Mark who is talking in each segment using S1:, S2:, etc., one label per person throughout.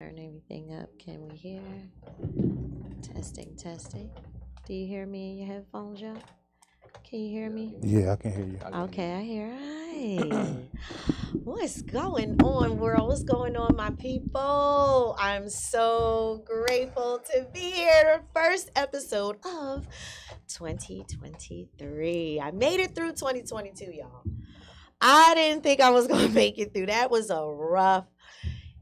S1: Turn everything up. Can we hear? Testing, testing. Do you hear me in your headphones, y'all? Can you hear me?
S2: Yeah, I can hear you.
S1: Okay, I hear. Hi. What's going on, world? What's going on, my people? I'm so grateful to be here. First episode of 2023. I made it through 2022, y'all. I didn't think I was going to make it through. That was a rough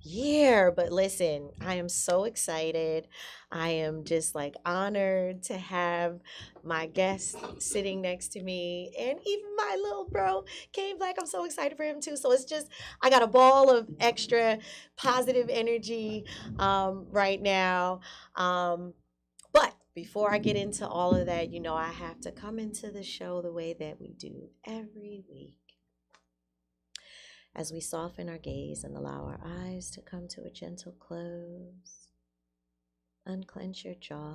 S1: year. But listen, I am so excited. I am just like honored to have my guest sitting next to me. And even my little bro came back. I'm so excited for him too. So it's just, I got a ball of extra positive energy right now. But before I get into all of that, I have to come into the show the way that we do every week. As we soften our gaze and allow our eyes to come to a gentle close, unclench your jaw,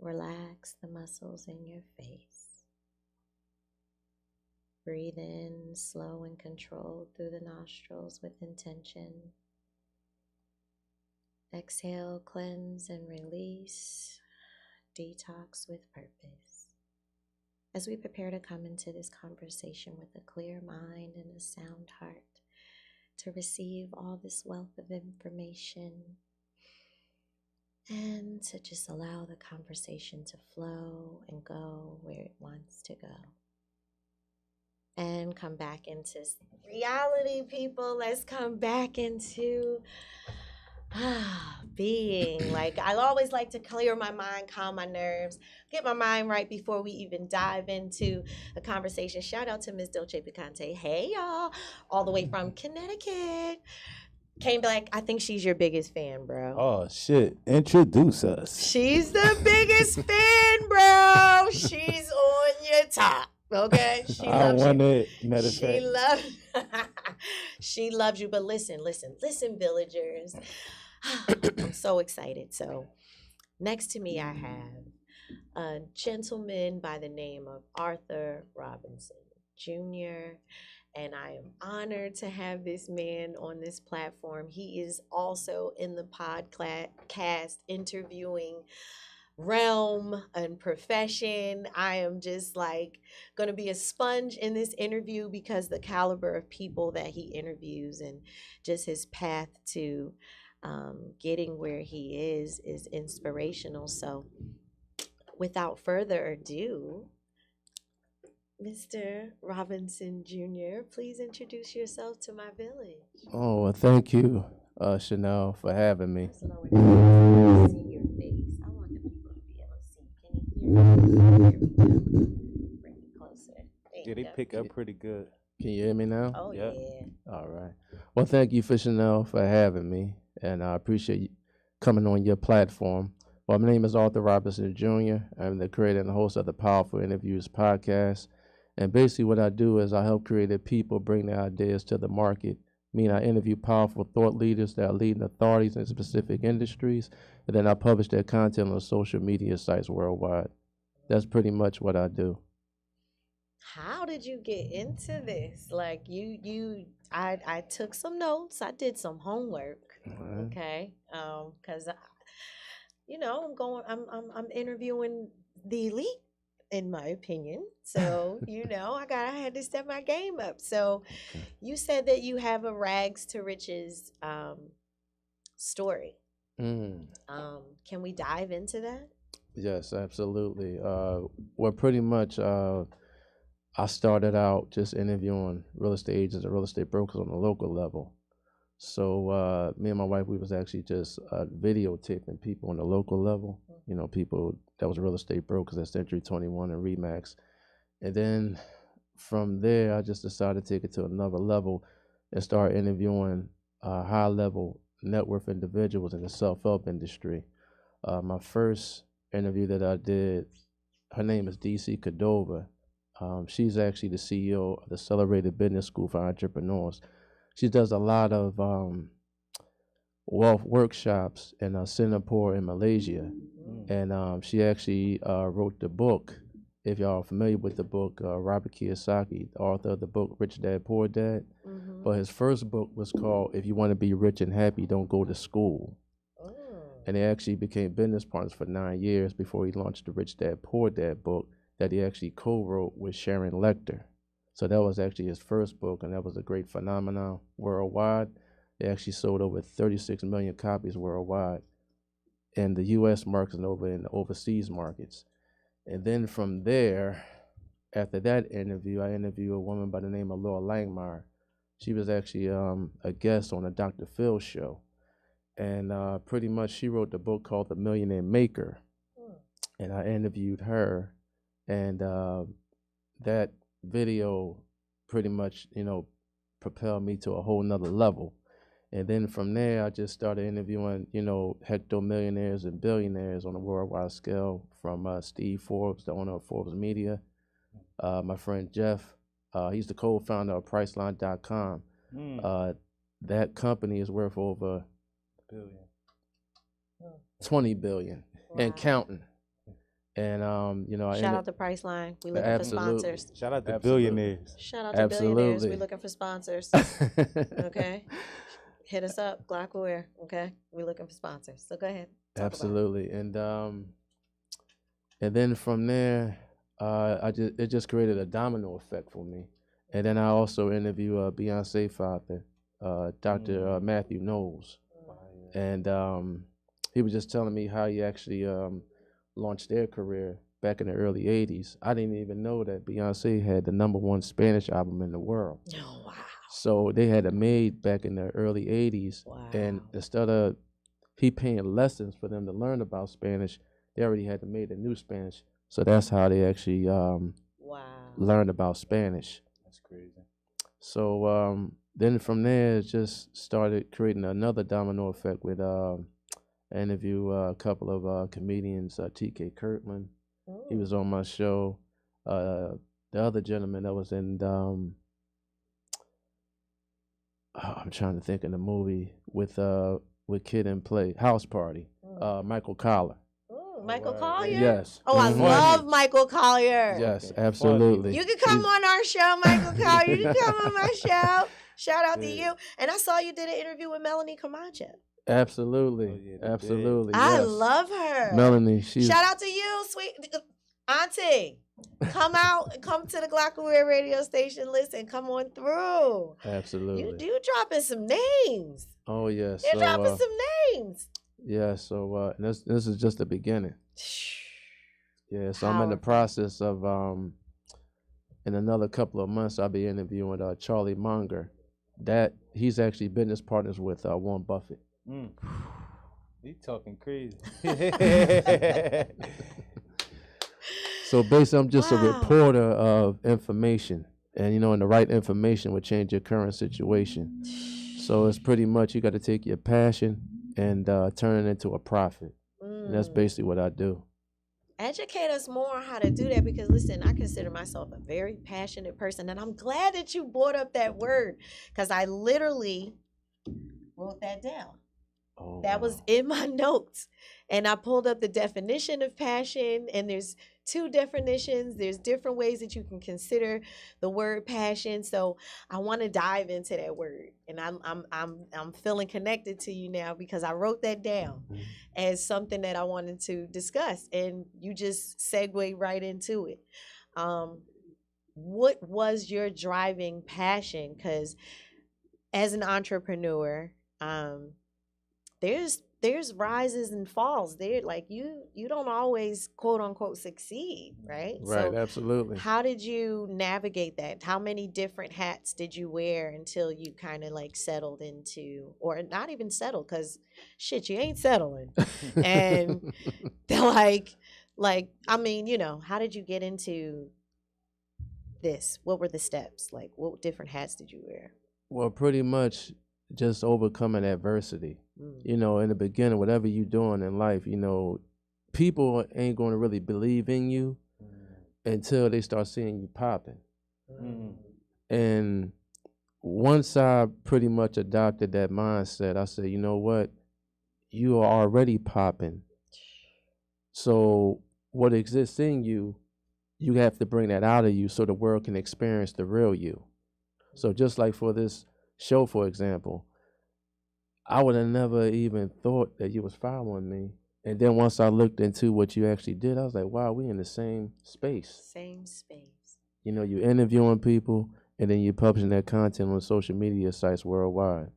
S1: relax the muscles in your face. Breathe in slow and controlled through the nostrils with intention. Exhale, cleanse and release, detox with purpose. As we prepare to come into this conversation with a clear mind and a sound heart to receive all this wealth of information and to just allow the conversation to flow and go where it wants to go. And come back into reality, people. Let's come back into being. Like, I always like to clear my mind, calm my nerves, get my mind right before we even dive into a conversation. Shout out to Miss Dolce Picante. Hey, y'all. All the way from Connecticut. Came back. I think she's your biggest fan, bro.
S2: Oh, shit. Introduce us.
S1: She's the biggest fan, bro. She's on your top. Okay,
S2: I want it. Matter of
S1: She
S2: fact.
S1: loves. She loves you. But listen, villagers. I'm so excited. So, next to me, I have a gentleman by the name of Arthur Robinson Jr., and I am honored to have this man on this platform. He is also in the podcast interviewing realm and profession. I am just like going to be a sponge in this interview because the caliber of people that he interviews and just his path to getting where he is inspirational. So without further ado, Mr. Robinson Jr., please introduce yourself to my village.
S2: Oh, well, thank you, Chanel, for having me.
S1: First of all, we're going to see your face. I want the people to be able to see. Can you hear me? Here we go. Bring it closer. There
S2: Yeah,
S1: you
S2: they
S1: go.
S2: pick up pretty good. Can you hear me now?
S1: Oh,
S2: Yep.
S1: yeah.
S2: All right. Well, thank you for Chanel for having me, and I appreciate you coming on your platform. Well, my name is Arthur Robinson Jr. I'm the creator and host of the Powerful Interviews podcast. And basically what I do is I help creative people bring their ideas to the market. Meaning I interview powerful thought leaders that are leading authorities in specific industries, and then I publish their content on social media sites worldwide. That's pretty much what I do.
S1: How did you get into this? Like I took some notes. I did some homework.
S2: Alright.
S1: Okay. Because I'm interviewing the elite in my opinion. So, I had to step my game up. So you said that you have a rags to riches story.
S2: Mm.
S1: Can we dive into that?
S2: Yes, absolutely. Well, pretty much, I started out just interviewing real estate agents and real estate brokers on the local level. So me and my wife, we was actually just videotaping people on the local level. You know, people that was real estate brokers at Century 21 and Remax. And then from there, I just decided to take it to another level and start interviewing high-level net worth individuals in the self-help industry. My first interview that I did, her name is DC Cordova. She's actually the CEO of the Celebrated Business School for Entrepreneurs. She does a lot of wealth workshops in Singapore and Malaysia. And she actually wrote the book. If y'all are familiar with the book, Robert Kiyosaki, the author of the book Rich Dad Poor Dad, But his first book was called "If You Want to Be Rich and Happy, Don't Go to School." And they actually became business partners for 9 years before he launched the Rich Dad Poor Dad book that he actually co-wrote with Sharon Lecter. So that was actually his first book, and that was a great phenomenon worldwide. They actually sold over 36 million copies worldwide in the U.S. markets and over in the overseas markets. And then from there, after that interview, I interviewed a woman by the name of Laura Langmeyer. She was actually a guest on the Dr. Phil show. And pretty much she wrote the book called The Millionaire Maker. And I interviewed her. And that video pretty much, propelled me to a whole nother level. And then from there, I just started interviewing, hectomillionaires and billionaires on a worldwide scale, from Steve Forbes, the owner of Forbes Media, my friend Jeff. He's the co-founder of Priceline.com. That company is worth over
S3: billion.
S2: 20 billion and counting. And
S1: shout out to Priceline. We looking for sponsors.
S3: Shout out to billionaires.
S1: Shout out to billionaires. We looking for sponsors. Okay. Hit us up, Glockware. Okay, we're looking for sponsors. So go ahead.
S2: Absolutely, and then from there, it just created a domino effect for me. And then I also interview Beyonce father, Dr. Matthew Knowles, and he was just telling me how he actually launched their career back in the early '80s. I didn't even know that Beyonce had the #1 Spanish album in the world.
S1: Oh, wow.
S2: So they had it made back in the early '80s, and instead of he paying lessons for them to learn about Spanish, they already had made a new Spanish. So that's how they actually learned about Spanish.
S3: That's crazy.
S2: So then from there, it just started creating another domino effect with I interviewed a couple of comedians, T.K. Kirkman. He was on my show. The other gentleman that was in I'm trying to think of the movie with Kid and Play, House Party, Michael Collier.
S1: Michael Collier?
S2: Yes.
S1: Oh, I love Michael Collier.
S2: Yes, absolutely.
S1: You can come on our show, Michael Collier. You can come on my show. Shout out to you. And I saw you did an interview with Melanie Camacho.
S2: Absolutely. Absolutely.
S1: I love her.
S2: Melanie,
S1: shout out to you, sweet auntie. Come to the Glockware radio station. Listen, come on through.
S2: Absolutely.
S1: You dropping some names.
S2: Oh, yes.
S1: You're dropping some names.
S2: Yeah, so this is just the beginning. Yeah, so I'm in the process of, in another couple of months, I'll be interviewing Charlie Munger. He's actually business partners with Warren Buffett.
S3: You talking crazy.
S2: So basically, I'm just a reporter of information. And, and the right information would change your current situation. So it's pretty much you got to take your passion and turn it into a profit. And that's basically what I do.
S1: Educate us more on how to do that, because listen, I consider myself a very passionate person, and I'm glad that you brought up that word, because I literally wrote that down. That was in my notes, and I pulled up the definition of passion, and there's 2 definitions. There's different ways that you can consider the word passion. So I want to dive into that word, and I'm feeling connected to you now because I wrote that down as something that I wanted to discuss, and you just segued right into it. What was your driving passion? Because as an entrepreneur, there's rises and falls. There, like you don't always quote unquote succeed, right?
S2: Right,
S1: so
S2: absolutely.
S1: How did you navigate that? How many different hats did you wear until you kind of like settled into, or not even settled, because shit, you ain't settling. And they're like I mean, how did you get into this? What were the steps? Like, what different hats did you wear?
S2: Well, pretty much just overcoming adversity. In the beginning, whatever you're doing in life, people ain't going to really believe in you until they start seeing you popping. And once I pretty much adopted that mindset, I said, you know what? You are already popping. So what exists in you, you have to bring that out of you so the world can experience the real you. So just like for this show, for example, I would have never even thought that you was following me. And then once I looked into what you actually did, I was like, wow, we in the same space.
S1: Same space.
S2: You know, you interviewing people and then you publishing that content on social media sites worldwide.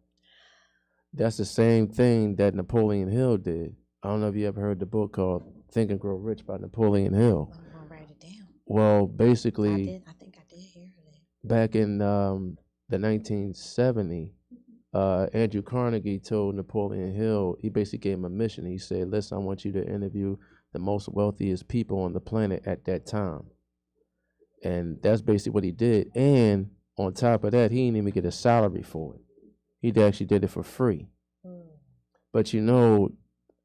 S2: That's the same thing that Napoleon Hill did. I don't know if you ever heard the book called Think and Grow Rich by Napoleon Hill.
S1: I'm gonna write it down.
S2: Well,
S1: I
S2: basically,
S1: did. I think I did hear that.
S2: back in the 1970, Andrew Carnegie told Napoleon Hill, he basically gave him a mission. He said, listen, I want you to interview the most wealthiest people on the planet at that time. And that's basically what he did. And on top of that, he didn't even get a salary for it. He actually did it for free. But you know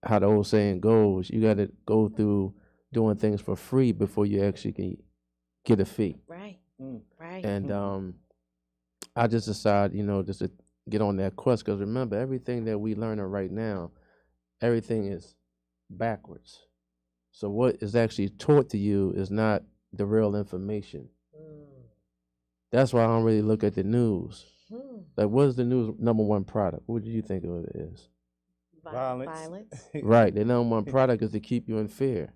S2: how the old saying goes, you got to go through doing things for free before you actually can get a fee.
S1: Right. Right.
S2: And I just decided, you know, just to get on that quest, because remember, everything that we learning right now, everything is backwards. So what is actually taught to you is not the real information. That's why I don't really look at the news. Like, what is the news number one product? What do you think of it is?
S3: Violence.
S2: Right. The number one product is to keep you in fear.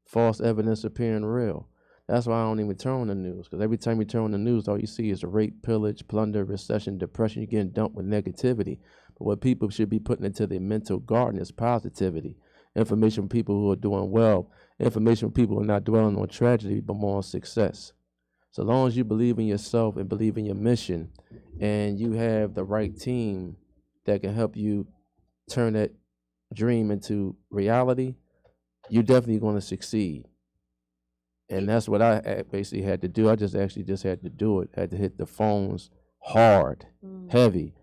S2: False evidence appearing real. That's why I don't even turn on the news. Because every time you turn on the news, all you see is rape, pillage, plunder, recession, depression. You're getting dumped with negativity. But what people should be putting into their mental garden is positivity. Information from people who are doing well. Information from people who are not dwelling on tragedy, but more on success. So long as you believe in yourself and believe in your mission, and you have the right team that can help you turn that dream into reality, you're definitely going to succeed. And that's what I basically had to do. I just had to do it. I had to hit the phones hard, heavy.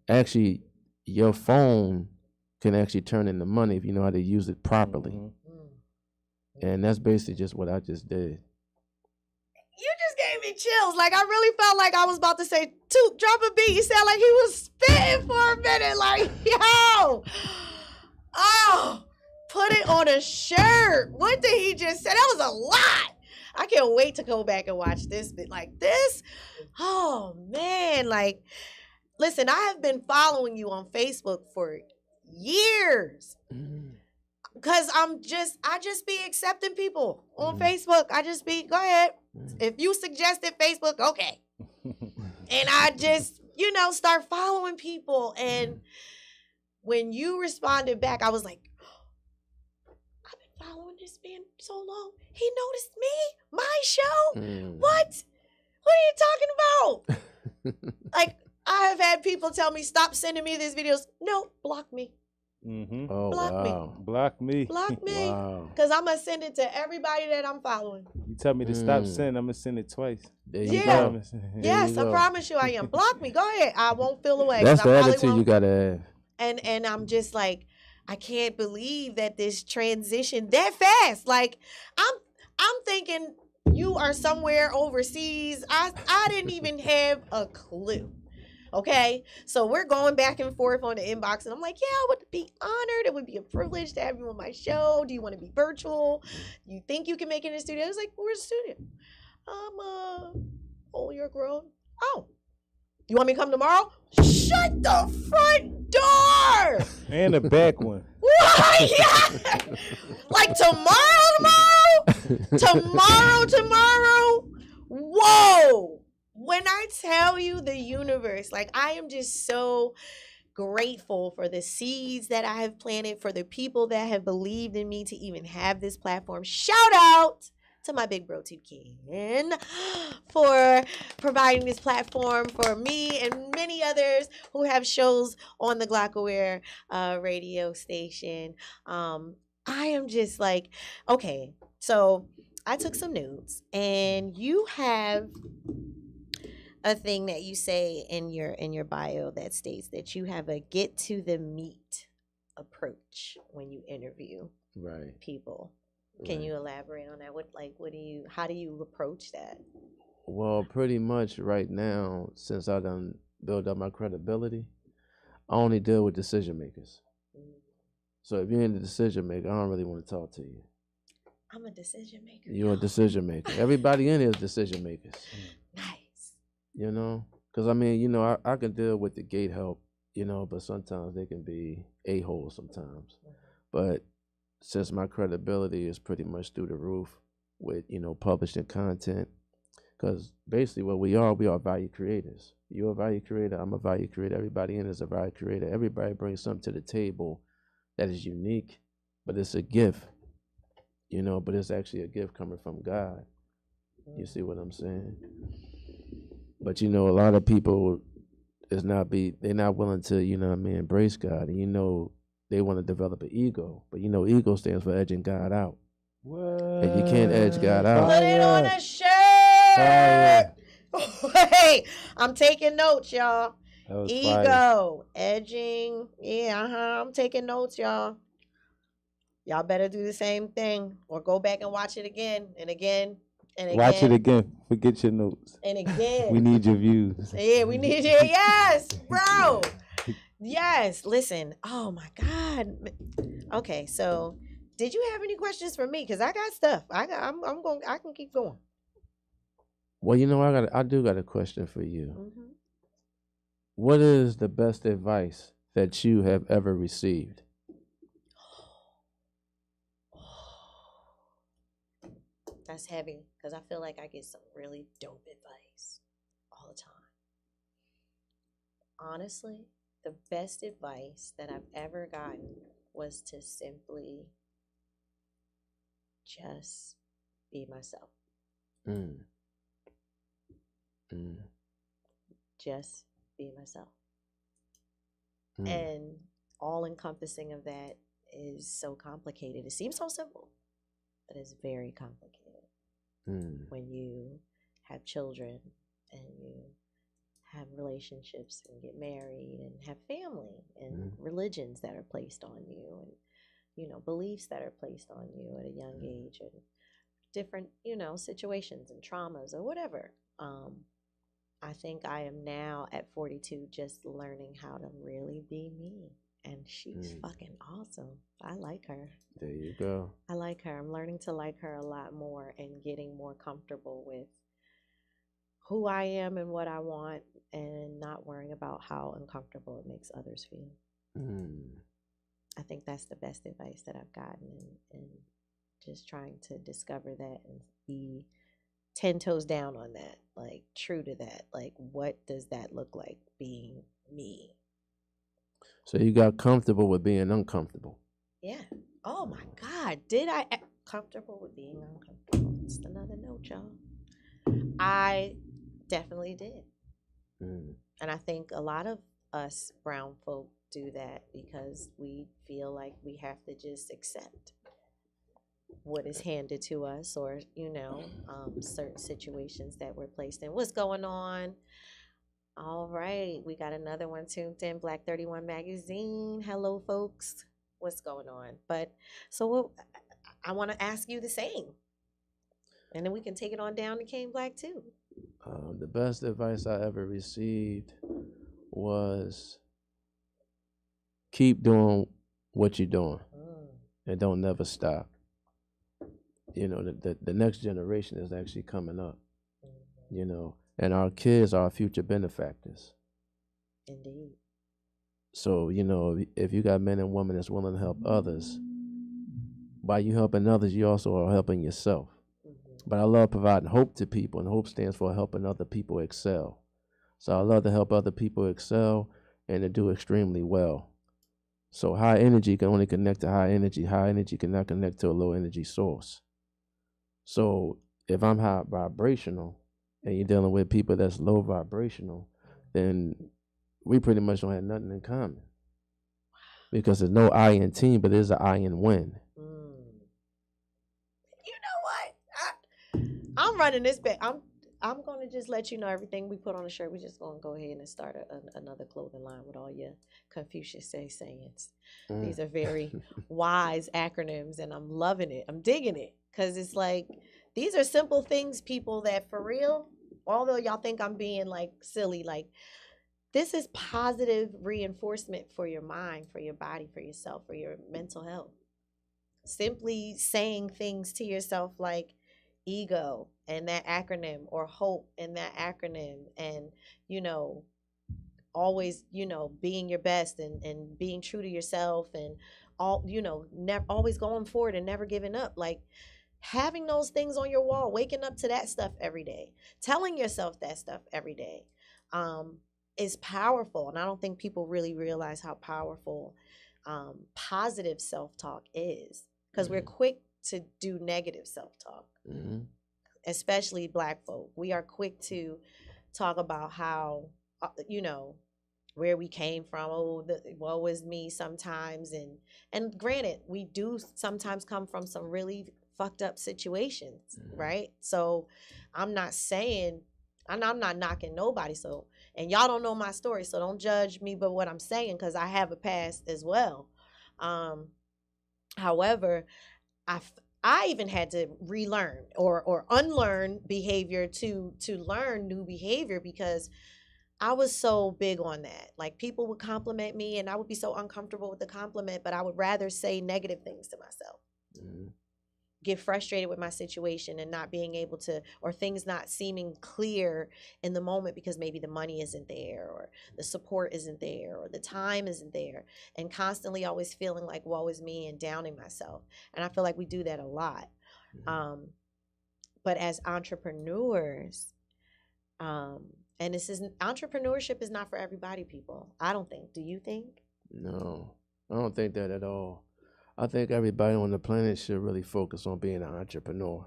S2: Actually, your phone can actually turn into money if you know how to use it properly. And that's basically just what I just did.
S1: You just gave me chills. Like, I really felt like I was about to say, Toot, drop a beat. You sound like he was spitting for a minute. Like, yo. Oh, put it on a shirt. What did he just say? That was a lot. I can't wait to go back and watch this bit. Like, this, oh, man. Like, listen, I have been following you on Facebook for years. Because I just be accepting people on Facebook. I just be, go ahead. If you suggested Facebook, okay. And I just, start following people. And when you responded back, I was like, I've been following this man so long. He noticed me, my show. What? What are you talking about? Like, I have had people tell me, stop sending me these videos. No, block me.
S2: Oh,
S1: Block
S2: wow.
S1: me.
S3: Block me.
S1: Block me.
S2: Wow.
S1: Because I'm going to send it to everybody that I'm following.
S3: You tell me to stop sending, I'm going to send it twice.
S2: There you
S1: Yeah.
S2: go.
S1: Yes, I promise you I am. Block me. Go ahead. I won't feel away.
S2: That's
S1: 'cause
S2: the
S1: I probably
S2: attitude you
S1: won't.
S2: got to have.
S1: And I'm just like, I can't believe that this transition that fast. Like, I'm thinking you are somewhere overseas. I didn't even have a clue. Okay, so we're going back and forth on the inbox, and I'm like, yeah, I would be honored. It would be a privilege to have you on my show. Do you want to be virtual? You think you can make it in the studio? I was like, where's the studio? Oh, you're grown. Oh, you want me to come tomorrow? Shut the front door.
S3: And the back one.
S1: What? Yeah. Like tomorrow? Whoa. When I tell you the universe, like, I am just so grateful for the seeds that I have planted, for the people that have believed in me to even have this platform. Shout out to my big bro Toucan for providing this platform for me and many others who have shows on the Glockaware radio station. I am just like, okay, so I took some notes, and you have a thing that you say in your bio that states that you have a get to the meat approach when you interview people. Can you elaborate on that? How do you approach that?
S2: Well, pretty much right now, since I done built up my credibility, I only deal with decision makers. So if you're in the decision maker, I don't really want to talk to you.
S1: I'm a decision maker.
S2: You're a decision maker. Everybody in here is decision makers.
S1: Nice.
S2: You know? Because I mean, I can deal with the gate help, but sometimes they can be a-holes sometimes. But since my credibility is pretty much through the roof with, publishing content, because basically what we are value creators. You're a value creator, I'm a value creator, everybody in is a value creator. Everybody brings something to the table that is unique, but it's a gift, but it's actually a gift coming from God. You see what I'm saying? But a lot of people they're not willing to, embrace God. And they want to develop an ego. But ego stands for edging God out.
S3: What?
S2: And you can't edge God out.
S1: Put it on a shirt. Hey, I'm taking notes, y'all.
S3: That was
S1: Ego, edging. Yeah, I'm taking notes, y'all. Y'all better do the same thing or go back and watch it again and again and again.
S3: Watch it again. Forget your notes.
S1: And again.
S3: We need your views.
S1: Yeah, we need you. Yes, bro. Yes. Listen. Oh my God. Okay, so did you have any questions for me? Because I got stuff. I can keep going.
S2: Well, I do got a question for you.
S1: Mm-hmm.
S2: What is the best advice that you have ever received?
S1: That's heavy because I feel like I get some really dope advice all the time. Honestly, the best advice that I've ever gotten was to simply just be myself.
S2: Mm. Mm.
S1: Just be myself.
S2: Mm.
S1: And all encompassing of that is so complicated. It seems so simple, but it's very complicated.
S2: Mm.
S1: When you have children and you have relationships and get married and have family and religions that are placed on you and beliefs that are placed on you at a young age and different situations and traumas or whatever. I think I am now at 42 just learning how to really be me, and she's fucking awesome. I like her.
S2: There you go.
S1: I like her. I'm learning to like her a lot more and getting more comfortable with who I am and what I want and not worrying about how uncomfortable it makes others feel. I think that's the best advice that I've gotten, and just trying to discover that and be 10 toes down on that, like true to that. Like, what does that look like being me?
S2: So you got comfortable with being uncomfortable.
S1: Yeah. Oh my God. Did I comfortable with being uncomfortable? Just another note, y'all. I definitely did. And I think a lot of us brown folk do that because we feel like we have to just accept what is handed to us or, certain situations that we're placed in. What's going on? All right. We got another one tuned in, Black 31 Magazine. Hello, folks. What's going on? But so I want to ask you the same. And then we can take it on down to Kane Black too.
S2: The best advice I ever received was keep doing what you're doing and don't never stop. The next generation is actually coming up, and our kids are our future benefactors.
S1: Indeed.
S2: So, if you got men and women that's willing to help others, by you helping others, you also are helping yourself. But I love providing hope to people, and hope stands for helping other people excel. So I love to help other people excel and to do extremely well. So high energy can only connect to high energy. High energy cannot connect to a low energy source. So if I'm high vibrational and you're dealing with people that's low vibrational, then we pretty much don't have nothing in common. Because there's no I in team, but there's an I in win.
S1: You know what? I'm running this back. I'm going to just let you know everything we put on the shirt. We're just going to go ahead and start another clothing line with all your Confucius sayings. These are very wise acronyms, and I'm loving it. I'm digging it because it's like these are simple things, people, that for real, although y'all think I'm being like silly, like this is positive reinforcement for your mind, for your body, for yourself, for your mental health. Simply saying things to yourself like, ego and that acronym, or hope and that acronym, and you know, always, you know, being your best, and being true to yourself, and all, you know, never, always going forward and never giving up. Like having those things on your wall, waking up to that stuff every day, telling yourself that stuff every day, um, is powerful. And I don't think people really realize how powerful positive self-talk is, because we're quick to do negative self-talk, especially Black folk. We are quick to talk about how, you know, where we came from. Oh, the woe is me sometimes. And granted, we do sometimes come from some really fucked up situations, right? So I'm not saying, and I'm not knocking nobody. So, and y'all don't know my story, so don't judge me but what I'm saying, because I have a past as well. However, I even had to relearn or unlearn behavior to learn new behavior, because I was so big on that. Like people would compliment me and I would be so uncomfortable with the compliment, but I would rather say negative things to myself. Get frustrated with my situation and not being able to, or things not seeming clear in the moment because maybe the money isn't there, or the support isn't there, or the time isn't there, and constantly always feeling like woe is me and downing myself. And I feel like we do that a lot. But as entrepreneurs, and this isn't, entrepreneurship is not for everybody, people. I don't think. Do you think?
S2: No, I don't think that at all. I think everybody on the planet should really focus on being an entrepreneur.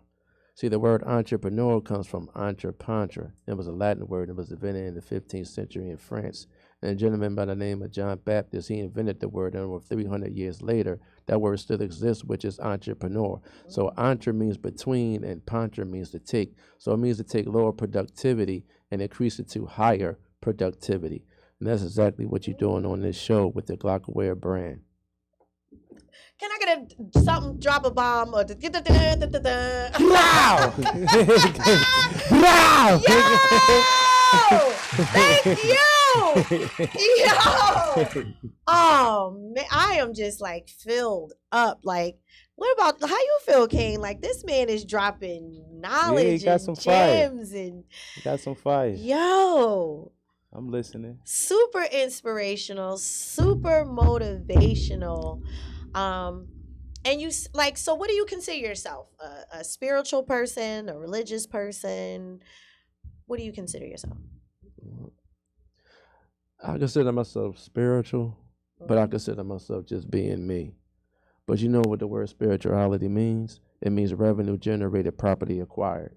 S2: See, the word entrepreneur comes from entreprendre. It was a Latin word. It was invented in the 15th century in France. And a gentleman by the name of John Baptist, he invented the word, and over 300 years later, that word still exists, which is entrepreneur. So entre means between, and pendre means to take. So it means to take lower productivity and increase it to higher productivity. And that's exactly what you're doing on this show with the Glockaware brand.
S1: Can I get something, drop a bomb, or
S2: Wow! Wow!
S1: Yo! Thank you! Yo! Oh, man, I am just like filled up. Like, what about, how you feel, King? Like, this man is dropping knowledge
S3: got
S1: and
S3: some fire.
S1: gems and
S3: Got some fire.
S1: yo.
S3: I'm listening.
S1: Super inspirational, super motivational. And you like, so what do you consider yourself? A spiritual person, a religious person? What do you consider yourself?
S2: I consider myself spiritual, but I consider myself just being me. But you know what the word spirituality means? It means revenue generated, property acquired.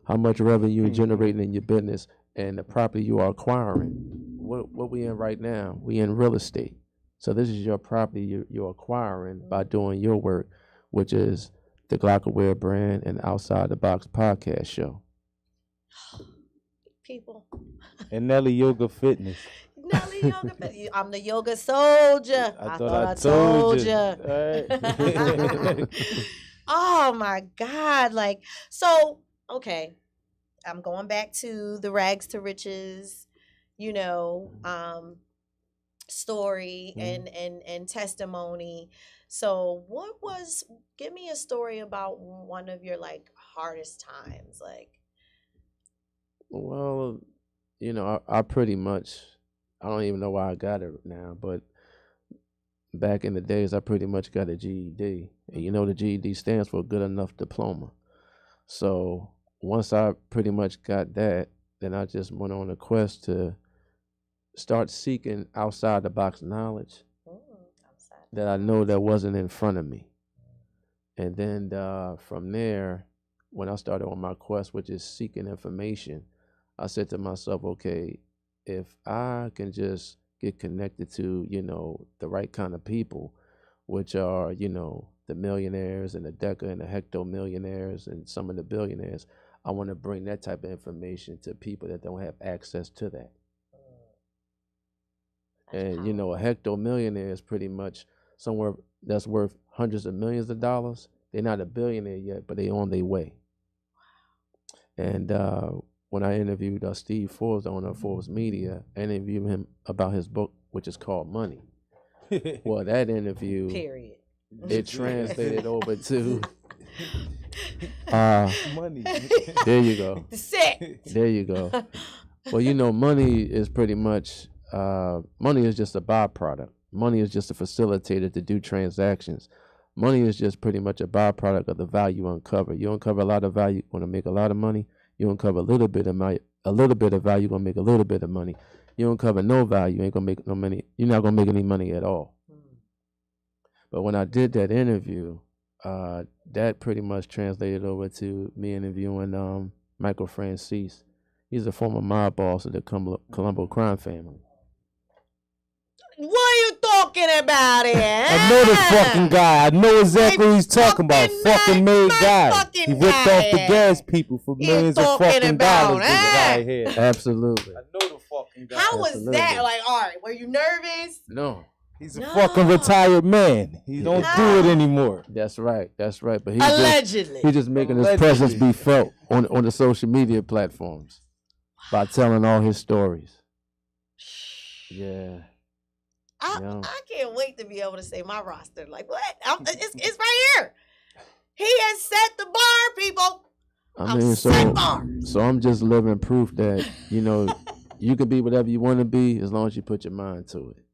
S2: How much revenue you're generating in your business and the property you are acquiring. What we in right now? We in real estate. So this is your property you're acquiring by doing your work, which is the Glockaware brand and Outside the Box podcast show.
S1: People.
S3: And Nelly Yoga Fitness.
S1: Nelly Yoga Fitness. I'm the yoga soldier.
S3: I thought I told you. Right.
S1: Oh my God. Like, so, okay. I'm going back to the rags to riches, you know, story and testimony. So give me a story about one of your like hardest times. Like,
S2: Well, you know, I pretty much, I don't even know why I got it now, but back in the days, I pretty much got a GED. And you know, the GED stands for Good Enough Diploma. So once I pretty much got that, then I just went on a quest to start seeking outside the box knowledge that I know that wasn't in front of me. And then from there, when I started on my quest, which is seeking information, I said to myself, okay, if I can just get connected to, you know, the right kind of people, which are, you know, the millionaires and the deca and the hectomillionaires and some of the billionaires, I want to bring that type of information to people that don't have access to that. And, you know, a hectomillionaire is pretty much somewhere that's worth hundreds of millions of dollars. They're not a billionaire yet, but they're on their way. And when I interviewed Steve Forbes, the owner of Forbes Media, I interviewed him about his book, which is called Money. Well, that interview,
S1: period.
S2: it translated over to
S3: Money.
S2: There you go.
S1: Sick.
S2: There you go. Well, you know, money is pretty much money is just a byproduct. Money is just a facilitator to do transactions. Money is just pretty much a byproduct of the value you uncover. You uncover a lot of value, you're gonna make a lot of money. You uncover a little bit of value, you're gonna make a little bit of money. You uncover no value, you ain't gonna make no money. You're not gonna make any money at all. But when I did that interview, that pretty much translated over to me interviewing Michael Francis. He's a former mob boss of the Colombo crime family.
S1: What are you talking about here?
S3: I know the fucking guy. I know exactly what he's talking about. Fucking made guy. He ripped off the gas people for millions of fucking dollars. This guy here.
S2: Absolutely.
S3: I know the fucking guy.
S1: How was that? Like, all right, were you nervous?
S2: No.
S3: He's a fucking retired man. He don't do it anymore.
S2: That's right. That's right. But
S1: Allegedly.
S2: He's just making his presence be felt on the social media platforms by telling all his stories. Yeah.
S1: I can't wait to be able to say my roster. Like, what? It's right here. He has set the bar, people.
S2: I mean, so I'm just living proof that, you know, you can be whatever you want to be as long as you put your mind to it.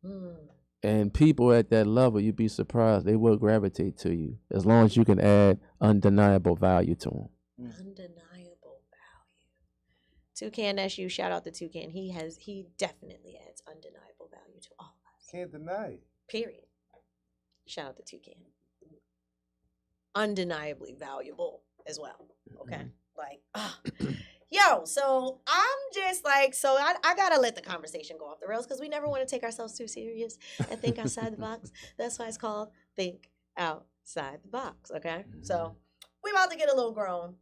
S2: And people at that level, you'd be surprised, they will gravitate to you as long as you can add undeniable value to them.
S1: Undeniable value. Toucan, that's you. Shout out to Toucan. He definitely adds undeniable value to all of us.
S3: Can't deny it.
S1: Period. Shout out to Toucan. Undeniably valuable as well. Okay. Like, yo, so I'm just like, so I gotta let the conversation go off the rails because we never want to take ourselves too serious and think outside the box. That's why it's called Think Outside the Box. Okay. So we about to get a little grown.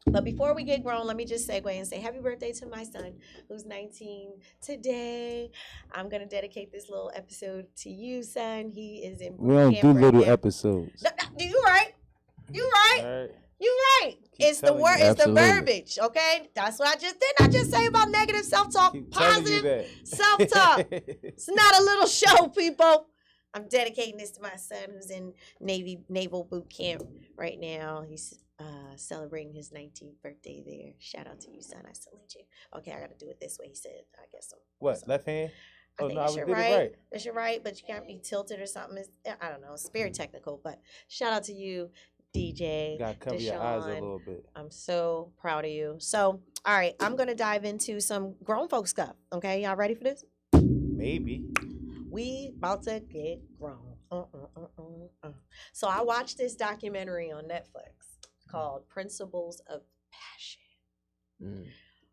S1: But before we get grown, let me just segue and say happy birthday to my son, who's 19 today. I'm going to dedicate this little episode to you, son. He is in boot
S3: We don't
S1: camp
S3: do
S1: right
S3: little
S1: now.
S3: episodes.
S1: You right. You right. You right. It's the word. It's the verbiage. Okay. That's what I just did. I just say about negative self-talk, positive self-talk. It's not a little show, people. I'm dedicating this to my son, who's in naval boot camp right now. He's celebrating his 19th birthday there. Shout out to you, son. I salute you. Okay, I got to do it this way. He said, I guess so.
S3: What? Left hand?
S1: I think
S3: no,
S1: it's
S3: I
S1: your
S3: did
S1: right.
S3: it right.
S1: It's your right, but you can't be tilted or something. I don't know. It's very technical, but shout out to you, DJ.
S3: Gotta cover your eyes a little bit.
S1: I'm so proud of you. So, all right, I'm going to dive into some grown folk stuff. Okay, y'all ready for this?
S3: Maybe.
S1: We about to get grown. So I watched this documentary on Netflix called Principles of Passion,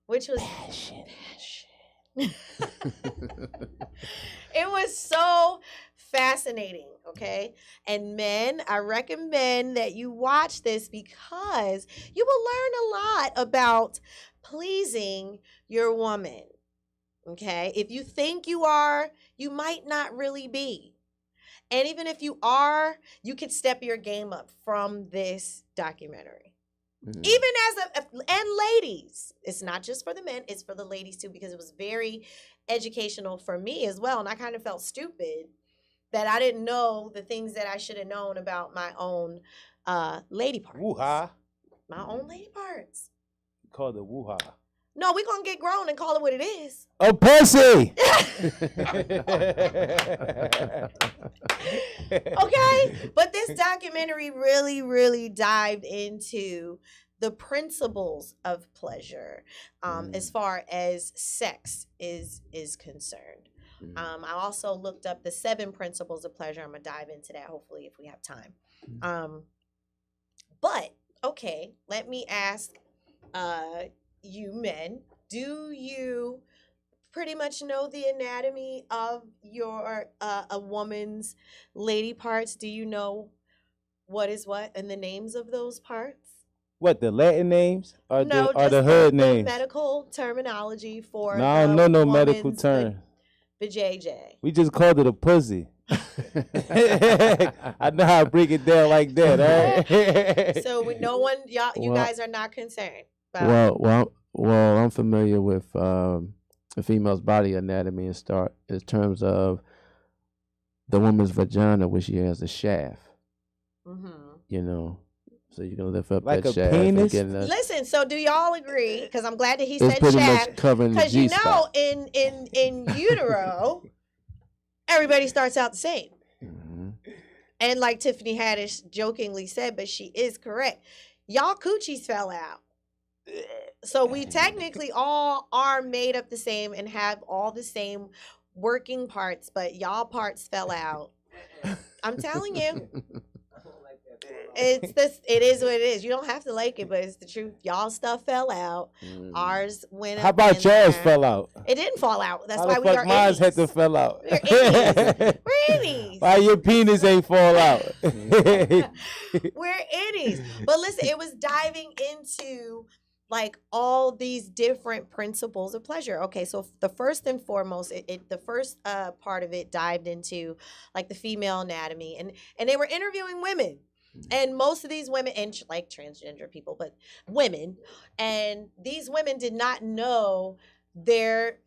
S1: which was passion. It was so fascinating, okay? And men, I recommend that you watch this because you will learn a lot about pleasing your woman, okay? If you think you are, you might not really be. And even if you are, you can step your game up from this documentary. Even and ladies, it's not just for the men, it's for the ladies too, because it was very educational for me as well. And I kind of felt stupid that I didn't know the things that I should have known about my own lady parts.
S3: Woo-ha.
S1: My own lady parts.
S3: Call it woo-ha.
S1: No, we're going to get grown and call it what it is.
S3: A pussy!
S1: Okay? But this documentary really, really dived into the principles of pleasure as far as sex is concerned. I also looked up the 7 principles of pleasure. I'm going to dive into that, hopefully, if we have time. But, okay, let me ask you men, do you pretty much know the anatomy of your a woman's lady parts? Do you know what is what and the names of those parts?
S3: What, the Latin names or
S1: No,
S3: the hood
S1: the
S3: names?
S1: medical terminology for
S3: No, I don't know no medical
S1: woman's,
S3: term.
S1: The JJ.
S3: We just called it a pussy. I know how to break it down like that, all right?
S1: So with no one, you guys are not concerned about
S2: Well, I'm familiar with a female's body anatomy in terms of the woman's vagina, where she has a shaft. You know, So you can lift up
S3: Like
S2: that
S3: a
S2: shaft
S3: penis?
S2: and get that.
S1: Listen, so do y'all agree? Because I'm glad that he
S2: It's
S1: said
S2: pretty
S1: shaft.
S2: much covering the
S1: Because you
S2: G
S1: know,
S2: spot.
S1: in utero, everybody starts out the same.
S2: Mhm.
S1: And like Tiffany Haddish jokingly said, but she is correct. Y'all coochies fell out. So we technically all are made up the same and have all the same working parts, but y'all parts fell out. I'm telling you. It is what it is. You don't have to like it, but it's the truth. Y'all stuff fell out. Ours went up.
S3: How about
S1: in
S3: yours
S1: there.
S3: fell out?
S1: It didn't fall out. That's
S3: How
S1: why
S3: the
S1: we
S3: fuck
S1: are
S3: mine had to
S1: innies.
S3: fell out?
S1: We're innies. We're innies.
S3: Why your penis ain't fall out?
S1: We're innies. But listen, it was diving into like all these different principles of pleasure. Okay, so the first and foremost, the first part of it dived into like the female anatomy, and they were interviewing women. And most of these women, and like transgender people, but women, and these women did not know their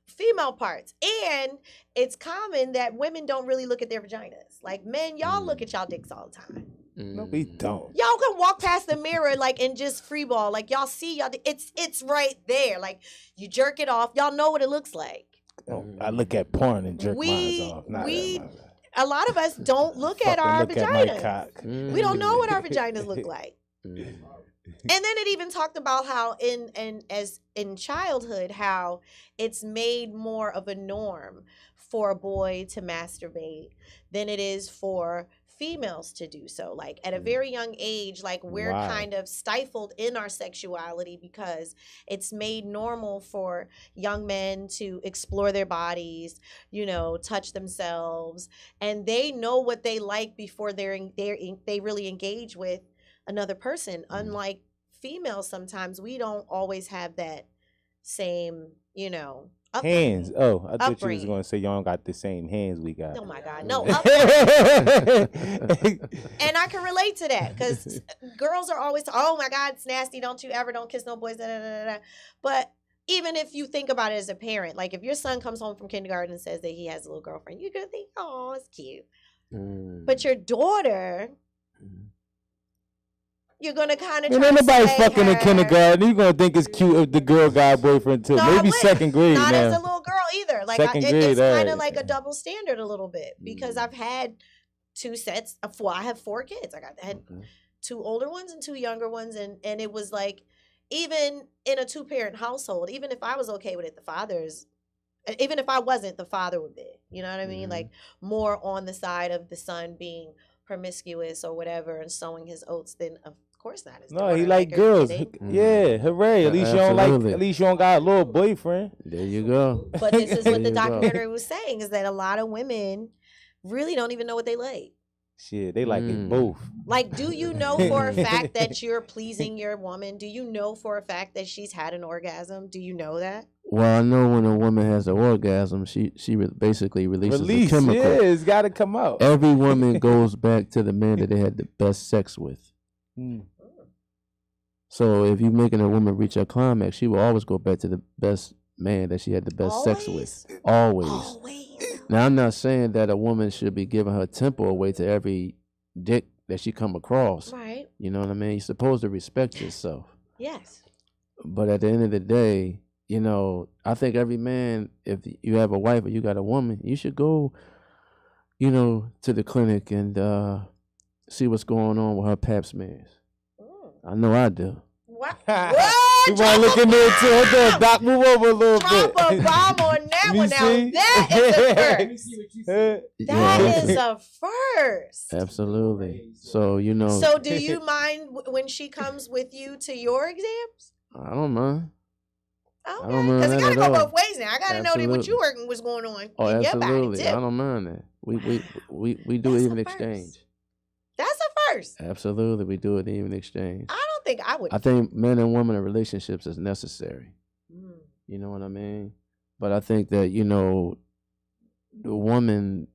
S1: female parts. And it's common that women don't really look at their vaginas. Like men, y'all look at y'all dicks all the time.
S3: No, we don't.
S1: Y'all can walk past the mirror like and just free ball. Like y'all see y'all. It's right there. Like you jerk it off. Y'all know what it looks like.
S3: Oh, I look at porn and jerk mine off.
S1: A lot of us don't look at our
S3: look at my
S1: vaginas.
S3: cock.
S1: We don't know what our vaginas look like. And then it even talked about how in childhood how it's made more of a norm for a boy to masturbate than it is for females to do so. Like at a very young age, like we're kind of stifled in our sexuality because it's made normal for young men to explore their bodies, touch themselves, and they know what they like before they really engage with another person. Unlike females, sometimes we don't always have that same,
S3: hands. Oh, I thought you was
S1: upbringing.
S3: going to say y'all don't got the same hands we got.
S1: Oh my God, no. And I can relate to that because girls are always, oh my God, it's nasty. Don't kiss no boys. Da, da, da, da. But even if you think about it as a parent, like if your son comes home from kindergarten and says that he has a little girlfriend, you're going to think, oh, it's cute. But your daughter, you're gonna kind of.
S3: Ain't nobody fucking in kindergarten. You gonna think it's cute if the girl got a boyfriend too?
S1: No,
S3: maybe second grade
S1: not
S3: now.
S1: as a little girl either. Like
S3: Second grade,
S1: it's kind
S3: right.
S1: of like a double standard a little bit because I've had two sets of four. I have 4 kids. I had 2 older ones and 2 younger ones, and it was like even in a 2-parent household, even if I was okay with it, even if I wasn't, the father would be. You know what I mean? Like more on the side of the son being promiscuous or whatever and sowing his oats than of course not.
S3: No, he like girls. Yeah, hooray! At least you don't like. At least you don't got a little boyfriend.
S2: There you go.
S1: But this is what the documentary was saying: is that a lot of women really don't even know what they like.
S3: Shit, they like it both.
S1: Like, do you know for a fact that you're pleasing your woman? Do you know for a fact that she's had an orgasm? Do you know that?
S2: Well, I know when a woman has an orgasm, she basically releases a chemical.
S3: Yeah, it's got to come out.
S2: Every woman goes back to the man that they had the best sex with. So if you're making a woman reach her climax, she will always go back to the best man that she had the best sex with. Always. Now, I'm not saying that a woman should be giving her tempo away to every dick that she come across.
S1: Right.
S2: You know what I mean? You're supposed to respect yourself.
S1: Yes.
S2: But at the end of the day, I think every man, if you have a wife or you got a woman, you should go, to the clinic and see what's going on with her pap smears. I know I do.
S1: What?
S3: You want to look in there too? Hold on, Doc. Move over a little bit.
S1: Drop a bomb on that one. Now that is a first. That is a first.
S2: Absolutely. So,
S1: So do you mind when she comes with you to your exams?
S2: I don't mind.
S1: Okay.
S2: I don't mind
S1: Because it
S2: that
S1: got to
S2: at
S1: go
S2: all.
S1: both ways now. I got to know that what you working was going on
S2: Oh,
S1: in your body
S2: absolutely.
S1: too.
S2: I don't mind that. We do
S1: That's
S2: even
S1: a
S2: exchange.
S1: first. That's a first.
S2: Absolutely, we do it even exchange.
S1: I don't think I would.
S2: I think men and women in relationships is necessary. You know what I mean? But I think that, the woman,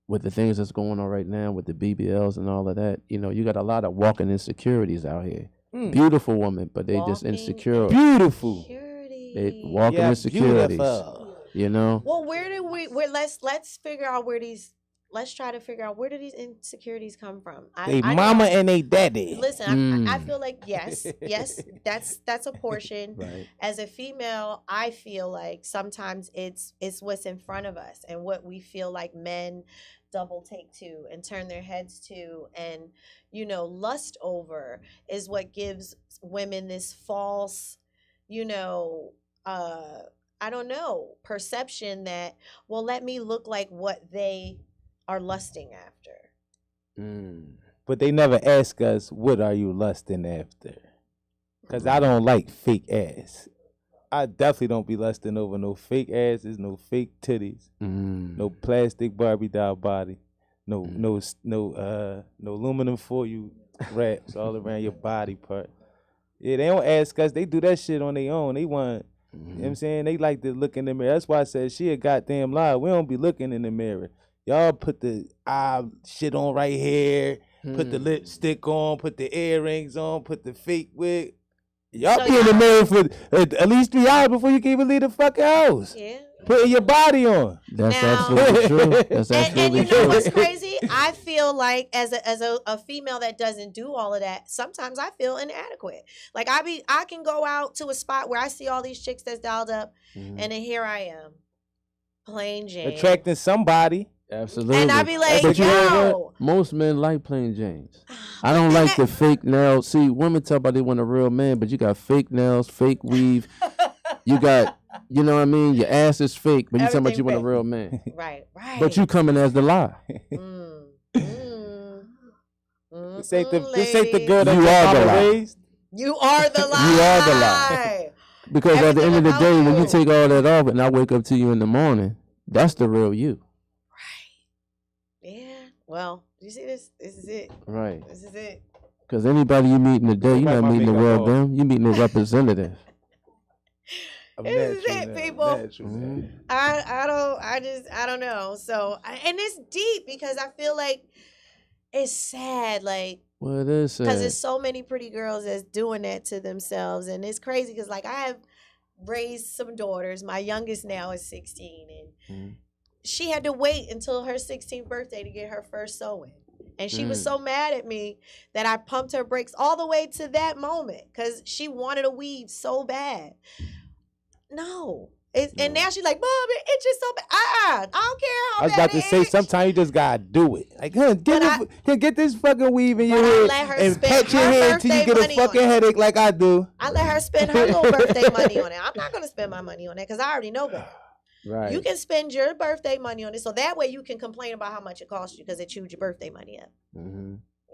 S2: with the things that's going on right now with the BBLs and all of that, you got a lot of walking insecurities out here. Beautiful women, but they just insecure.
S3: Beautiful.
S2: They walking insecurities.
S3: Beautiful.
S2: You know?
S1: Well, let's figure out where these let's try to figure out where do these insecurities come from.
S3: They
S1: I
S3: mama
S1: know,
S3: and they daddy.
S1: listen, I feel like yes, that's a portion.
S2: Right.
S1: As a female, I feel like sometimes it's what's in front of us and what we feel like men double take to and turn their heads to and lust over is what gives women this false, you know, I don't know, perception that, well, let me look like what they are lusting after.
S3: But they never ask us, what are you lusting after? Because I don't like fake ass. I definitely don't be lusting over no fake asses, no fake titties, no plastic Barbie doll body, no aluminum foil wraps all around your body part. Yeah, they don't ask us. They do that shit on their own. They want, you know what I'm saying? They like to look in the mirror. That's why I said she a goddamn lie. We don't be looking in the mirror. Y'all put the eye shit on right here, put the lipstick on, put the earrings on, put the fake wig. Y'all be in the mirror for at least 3 hours before you can even leave the fucking house.
S1: Yeah.
S3: Putting your body on.
S2: That's absolutely true. That's absolutely
S1: and you
S2: true.
S1: know what's crazy? I feel like as a female that doesn't do all of that, sometimes I feel inadequate. Like I can go out to a spot where I see all these chicks that's dialed up, and then here I am, plain Jane,
S3: attracting somebody.
S2: Absolutely.
S1: And I be like,
S2: but you know
S1: yo.
S2: what? Most men like plain Janes. I don't like the fake nails. See, women talk about they want a real man, but you got fake nails, fake weave. You got, you know what I mean? Your ass is fake, but you talking about you want a real man.
S1: Right.
S2: But you coming as the lie.
S3: This ain't the girl that
S2: you are the lie.
S3: raised.
S1: You are the lie.
S2: You are the lie. Because at the end of the day, when you take all that off and I wake up to you in the morning, that's the real you.
S1: Yeah. Well, you see this? This is it.
S2: Right.
S1: This is it.
S2: Because anybody you meet in the day, you're not meeting the real them. You meeting a representative.
S1: This is it, people. I don't know. So, and it's deep because I feel like it's sad. Like,
S2: well, it is sad.
S1: Because there's so many pretty girls that's doing that to themselves. And it's crazy because, like, I have raised some daughters. My youngest now is 16. And she had to wait until her 16th birthday to get her first sewing. And she was so mad at me that I pumped her brakes all the way to that moment because she wanted a weave so bad. No. And now she's like, Mom, it's just so bad. I don't care how bad
S3: I was about to say, sometimes you just gotta do it. Like, get this fucking weave in your head and pat your head till you get a fucking headache like I do.
S1: I let her spend her little birthday money on it. I'm not going to spend my money on it because I already know better.
S3: Right.
S1: You can spend your birthday money on it, so that way you can complain about how much it costs you because it chewed your birthday money up.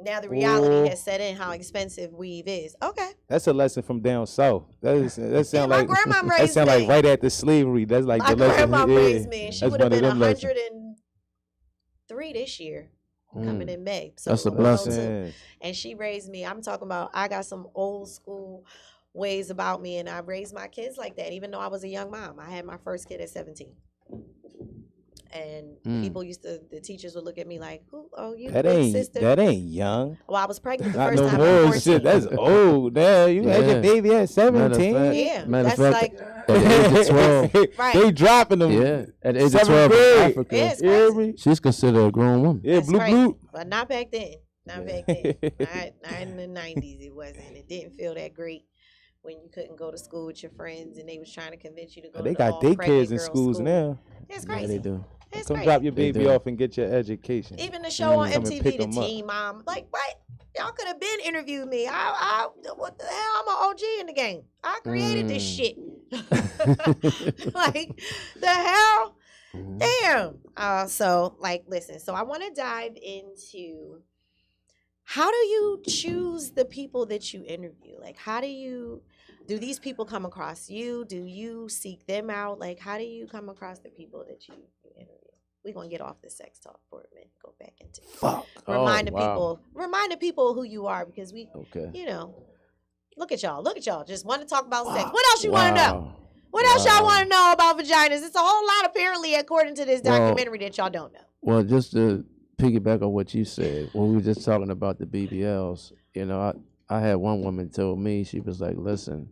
S1: Now the reality has set in how expensive weave is. Okay,
S3: that's a lesson from down south. That sound
S1: my
S3: like
S1: grandma raised
S3: that sound
S1: me.
S3: like right after slavery. That's like
S1: my
S3: the lesson.
S1: grandma raised me. She would have been
S3: 103
S1: this year, coming in May. So
S2: that's a blessing.
S1: And she raised me. I'm talking about. I got some old school ways about me, and I raised my kids like that. Even though I was a young mom, I had my first kid at 17. And the teachers would look at me like, "Who? Oh, you big sister?
S3: That ain't young."
S1: Well, I was pregnant the
S3: Not
S1: first
S3: no
S1: time.
S3: more shit. That's old. Now you had your baby at 17.
S1: Yeah,
S2: that's
S1: like
S2: at the age of 12.
S1: Right.
S3: They dropping them.
S2: Yeah, at the age of 12 in Africa.
S1: Yeah, it's crazy.
S2: She's considered a grown woman.
S3: Yeah,
S1: That's
S3: blue
S1: crazy.
S3: blue.
S1: But not back then. Not back then. not in the 90s. It wasn't. It didn't feel that great when you couldn't go to school with your friends and they was trying to convince you to go.
S3: They
S1: to
S3: got
S1: all
S3: daycares
S1: pregnant
S3: in
S1: girls'
S3: schools
S1: school.
S3: now.
S1: It's
S2: Yeah,
S1: crazy.
S2: they do.
S1: It's
S3: Come
S1: crazy.
S3: drop your baby off and get your education.
S1: Even the show on
S3: Come and
S1: MTV,
S3: pick
S1: the
S3: 'em up.
S1: Teen Mom, like what? Y'all could have been interviewed me. What the hell? I'm an OG in the game. I created this shit. Like the hell? Damn. So like, listen. So I want to dive into how do you choose the people that you interview? Like, how do these people come across you? Do you seek them out? Like, how do you come across the people that you interview? We're gonna get off the sex talk for a minute. Go back into remind the people who you are because look at y'all. Just want to talk about sex. What else you want to know? What else y'all want to know about vaginas? It's a whole lot apparently according to this documentary that y'all don't know.
S2: Well, just to piggyback on what you said, when we were just talking about the BBLs, I had one woman told me, she was like, listen,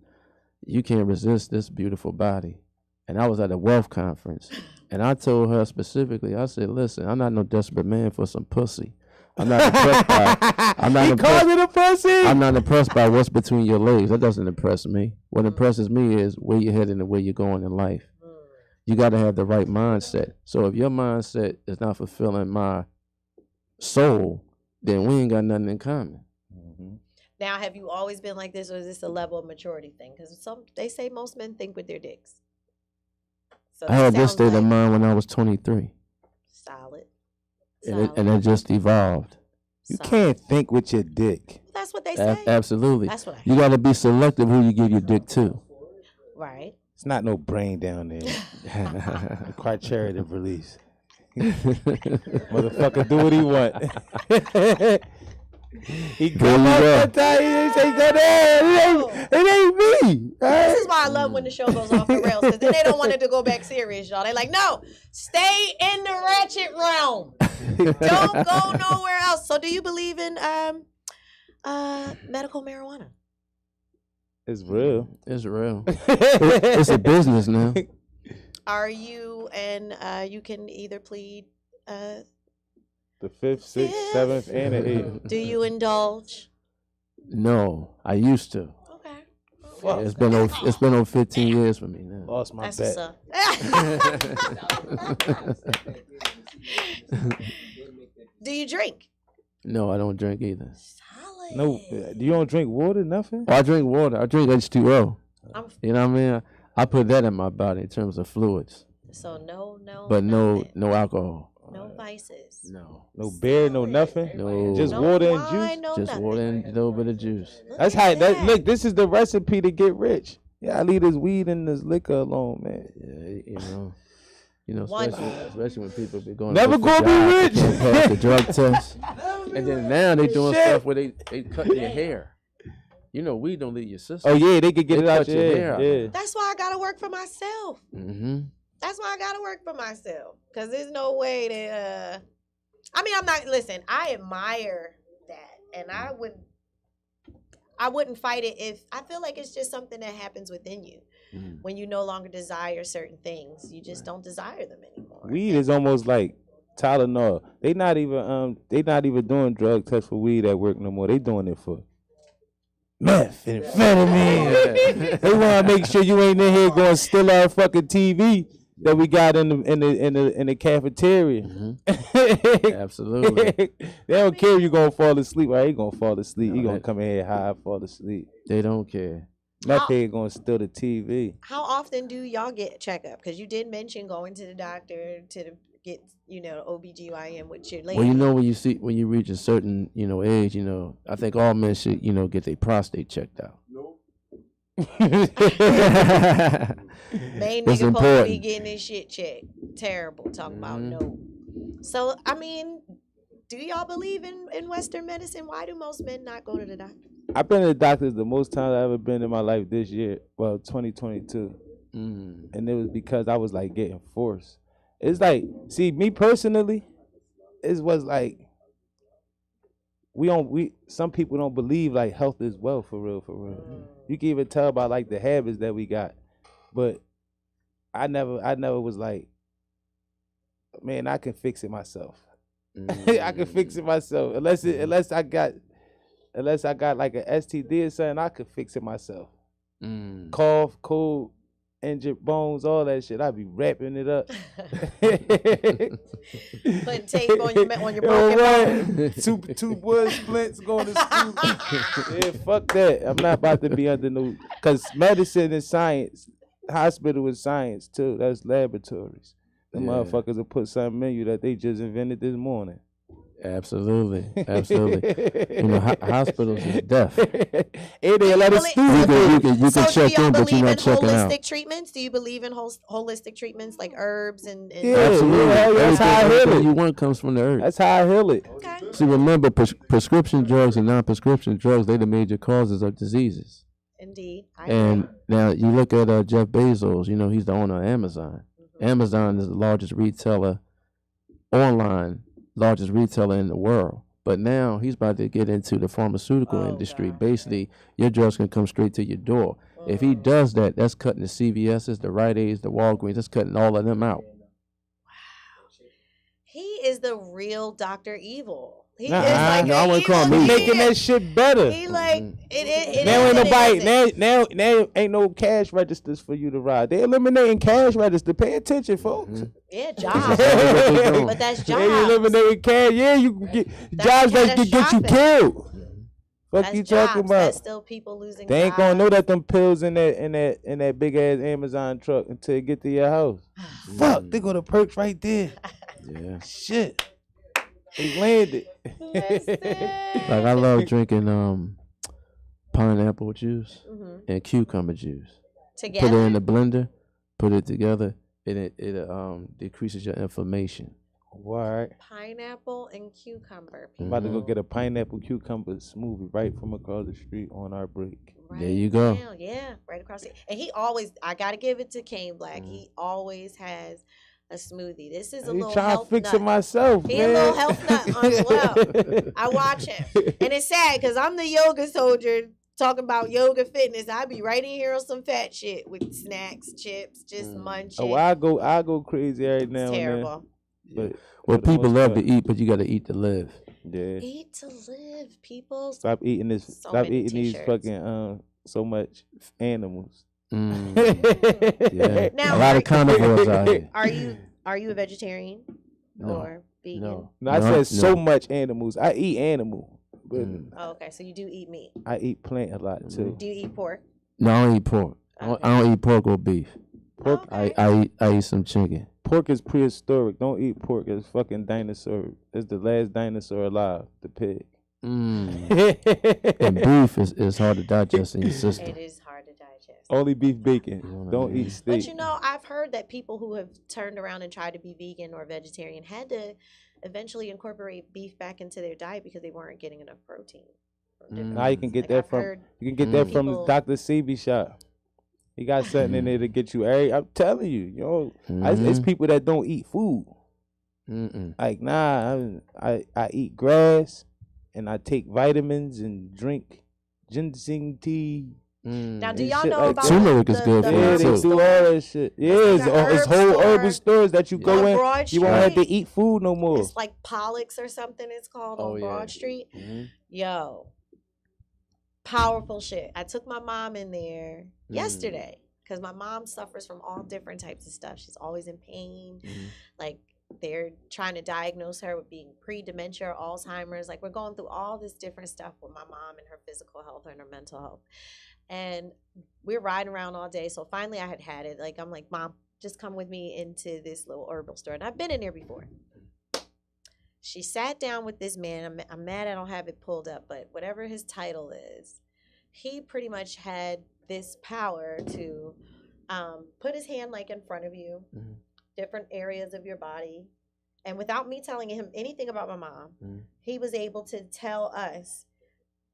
S2: you can't resist this beautiful body. And I was at a wealth conference. And I told her specifically, I said, listen, I'm not no desperate man for some pussy. I'm not impressed by.
S3: He called it a pussy.
S2: I'm not impressed by what's between your legs. That doesn't impress me. What impresses me is where you're heading and where you're going in life. You got to have the right mindset. So if your mindset is not fulfilling my soul, then we ain't got nothing in common.
S1: Now, have you always been like this, or is this a level of maturity thing? Because they say most men think with their dicks. So
S2: I had this
S1: sounds
S2: state of mind when I was 23.
S1: Solid.
S2: And it just evolved.
S3: You can't think with your dick.
S1: That's what they say.
S2: Absolutely.
S1: That's what I
S2: You got to be selective who you give your dick to.
S1: Right.
S3: It's not no brain down there. The criteria of release. Motherfucker do what he want. He come up that time, he say, go there. It ain't me.
S1: This is why I love when the show goes off the rails, because then they don't want it to go back serious, y'all. They like, no, stay in the ratchet realm. Don't go nowhere else. So do you believe in medical marijuana?
S3: It's real.
S2: It's real. It's a business now.
S1: Are you, and you can either plead
S3: the 5th, 6th, 7th, and the 8th.
S1: do you indulge?
S2: No, I used to.
S1: Okay.
S2: Yeah, it's been over 15 years for me now.
S3: Lost my
S1: That's
S3: bet.
S1: what's up. Do you drink?
S2: No, I don't drink either.
S1: Solid.
S3: No, you don't drink water, nothing?
S2: Oh, I drink water. I drink H2O.
S1: I'm,
S2: You know what I mean? I put that in my body in terms of fluids,
S1: so no,
S2: but
S1: nothing.
S2: no alcohol.
S1: No vices.
S2: No
S3: Beer, no nothing?
S2: No.
S3: Just
S1: No
S3: water and
S1: wine,
S3: juice?
S1: no
S2: just
S1: nothing.
S2: water and a little bit of juice.
S3: That's how, look, this is the recipe to get rich. Yeah, I leave this weed and this liquor alone, man.
S2: Yeah, you know,
S1: One.
S2: especially when people be going.
S3: Never
S2: to
S3: gonna be rich.
S2: Pass the drug test, and then now they doing stuff where they cut your hair. You know, weed don't leave your system.
S3: Oh, yeah, they could get
S2: They
S3: it out
S2: cut
S3: your
S2: your
S3: hair.
S2: hair.
S3: Yeah.
S1: That's why I gotta work for myself.
S2: Mm-hmm.
S1: That's why I gotta work for myself. Cause there's no way that I mean, I'm not, listen, I admire that. And I wouldn't fight it if I feel like it's just something that happens within you. When you no longer desire certain things, you just don't desire them anymore.
S3: Weed is almost like Tylenol. They not even doing drug tests for weed at work no more. They doing it for meth and amphetamine. They want to make sure you ain't in here going steal our fucking TV that we got in the cafeteria.
S2: Absolutely.
S3: They don't care if you gonna fall asleep. Or he gonna fall asleep. He gonna come in here high, fall asleep.
S2: They don't care.
S3: Meth head gonna steal the TV.
S1: How often do y'all get checkup? Because you did mention going to the doctor to get, OBGYN with your lady.
S2: Well, when you reach a certain, age, I think all men should, get their prostate checked out.
S1: Main nigga supposed to be
S2: important.
S1: getting his shit checked. Terrible. Talking about no. So, I mean, do y'all believe in Western medicine? Why do most men not go to the doctor?
S3: I've been to the doctors the most times I've ever been in my life this year. Well, 2022. And it was because I was like getting forced. It's like, see, me personally, it was like some people don't believe like health is wealth for real. You can even tell by like the habits that we got. But I never was like, man, I can fix it myself. I can fix it myself. Unless I got like an STD or something, I could fix it myself. Cough, cold, injured bones, all that shit. I be wrapping it up.
S1: Putting tape on your broken bone.
S3: Two wood splints going to school. Yeah, fuck that. I'm not about to be under no, because medicine is science. Hospital is science too. That's laboratories. The motherfuckers will put something in you that they just invented this morning.
S2: Absolutely. Hospitals is death.
S3: Hey, they let us do
S2: You can
S1: So do
S2: check
S1: y'all
S2: in, but you're
S1: believe in
S2: not checking out.
S1: holistic treatments? Do you believe in holistic treatments like herbs and
S3: Yeah.
S2: Absolutely.
S3: That's how I heal
S2: Everything
S3: it.
S2: you want comes from the earth.
S3: That's how I heal it.
S1: Okay.
S2: See, remember, prescription drugs and non-prescription drugs, they the major causes of diseases.
S1: Indeed.
S2: And now you look at Jeff Bezos, he's the owner of Amazon. Amazon is the largest retailer in the world. But now he's about to get into the pharmaceutical industry.
S1: God.
S2: Basically, your drugs can come straight to your door. If he does that, that's cutting the CVS's, the Rite Aids, the Walgreens, that's cutting all of them out.
S1: is the real Dr. Evil. He
S3: Nah,
S1: is like
S2: no, I
S1: an
S2: wouldn't call
S1: evil
S2: him
S3: He
S2: evil.
S3: making
S1: man.
S3: that shit better.
S1: He like it
S3: Now
S1: is
S3: ain't
S1: and it
S3: nobody
S1: isn't.
S3: now ain't no cash registers for you to ride. They eliminating cash register. Pay attention, folks.
S1: Yeah,
S2: This is
S1: jobs.
S2: what they doing.
S1: But that's
S3: They
S1: jobs.
S3: eliminating cash. Yeah, you can get
S1: That's
S3: jobs that
S1: kinda
S3: can get you
S1: shopping.
S3: killed. Fuck
S1: That's
S3: you
S1: jobs.
S3: talking about?
S1: That's still people losing
S3: They ain't gonna know
S1: jobs.
S3: that them pills in that big ass Amazon truck until it get to your house. Fuck, they go to perks right there.
S2: Yeah.
S3: Shit. They landed.
S1: Listen.
S2: Like I love drinking pineapple juice
S1: Mhm.
S2: and cucumber juice. Put it
S1: Together.
S2: in the blender, put it together, and it decreases your inflammation.
S3: What?
S1: Pineapple and cucumber.
S3: I'm about to go get a pineapple cucumber smoothie right from across the street on our break.
S1: Right
S2: There you go.
S1: now, yeah, right across it. And he always, I gotta give it to Kane Black. He always has a smoothie. This is a
S3: I
S1: little
S3: trying to
S1: health
S3: fix
S1: nut.
S3: it myself,
S1: He
S3: man.
S1: a little health nut as well. I watch him, and it's sad because I'm the yoga soldier talking about yoga fitness. I be right in here on some fat shit with snacks, chips, just munching.
S3: Oh, I go crazy right now.
S1: It's terrible.
S3: But
S2: Well,
S3: for the
S2: people
S3: most
S2: love
S3: part,
S2: to eat, but you got to eat to live.
S3: Yeah.
S1: Eat to live, people.
S3: Stop eating this.
S1: So
S3: Stop
S1: many
S3: eating these
S1: t-shirts.
S3: fucking so much animals.
S2: Yeah,
S1: Now,
S2: a lot
S1: are-
S2: of carnivores out here.
S1: Are you a vegetarian
S2: No.
S1: or vegan?
S2: No,
S3: No, I said so much animals. I eat animal, but
S1: Oh, okay, so you do eat meat.
S3: I eat plant a lot too.
S1: Do you eat pork?
S2: No, I don't eat pork.
S1: Okay.
S2: I don't eat pork or beef.
S3: Pork,
S1: Okay.
S2: I eat some chicken.
S3: pork is prehistoric. Don't eat pork. It's fucking dinosaur. It's the last dinosaur alive. The pig.
S2: And beef is hard to digest in your system.
S1: It is hard to digest.
S3: Only beef bacon.
S2: You know what I
S3: Don't
S2: mean?
S3: eat steak.
S1: But you know, I've heard that people who have turned around and tried to be vegan or vegetarian had to eventually incorporate beef back into their diet because they weren't getting enough protein. From different
S3: Now you can
S1: foods.
S3: get
S1: Like,
S3: that
S1: I've
S3: from
S1: heard
S3: you can get that from
S1: people-
S3: Dr. Sebi shop. He got something in there to get you. I'm telling you, it's people that don't eat food. Like I eat grass, and I take vitamins and drink ginseng tea.
S1: Now, do
S3: and
S1: y'all
S3: shit
S1: know
S3: like
S1: about
S3: that.
S2: Turmeric is good for
S3: Yeah,
S2: you,
S1: herb
S3: they
S2: too.
S3: do
S1: store?
S3: all that shit. Yeah,
S1: It's
S3: it's,
S1: like a
S3: it's
S1: herb
S3: whole
S1: store
S3: herbal stores that you
S1: on
S3: go in.
S1: Broad
S3: You won't have to
S1: Street.
S3: eat food no more.
S1: It's like Pollock's or something. It's called
S2: Oh,
S1: on
S2: yeah.
S1: Broad Street.
S2: Mhm.
S1: Yo, powerful shit. I took my mom in there yesterday because my mom suffers from all different types of stuff. She's always in pain. Like they're trying to diagnose her with being pre-dementia, Alzheimer's. Like we're going through all this different stuff with my mom and her physical health and her mental health. And we're riding around all day. So finally I had it. Like I'm like, Mom, just come with me into this little herbal store. And I've been in there before. She sat down with this man. I'm mad I don't have it pulled up, but whatever his title is, he pretty much had this power to put his hand like in front of you, different areas of your body. And without me telling him anything about my mom, he was able to tell us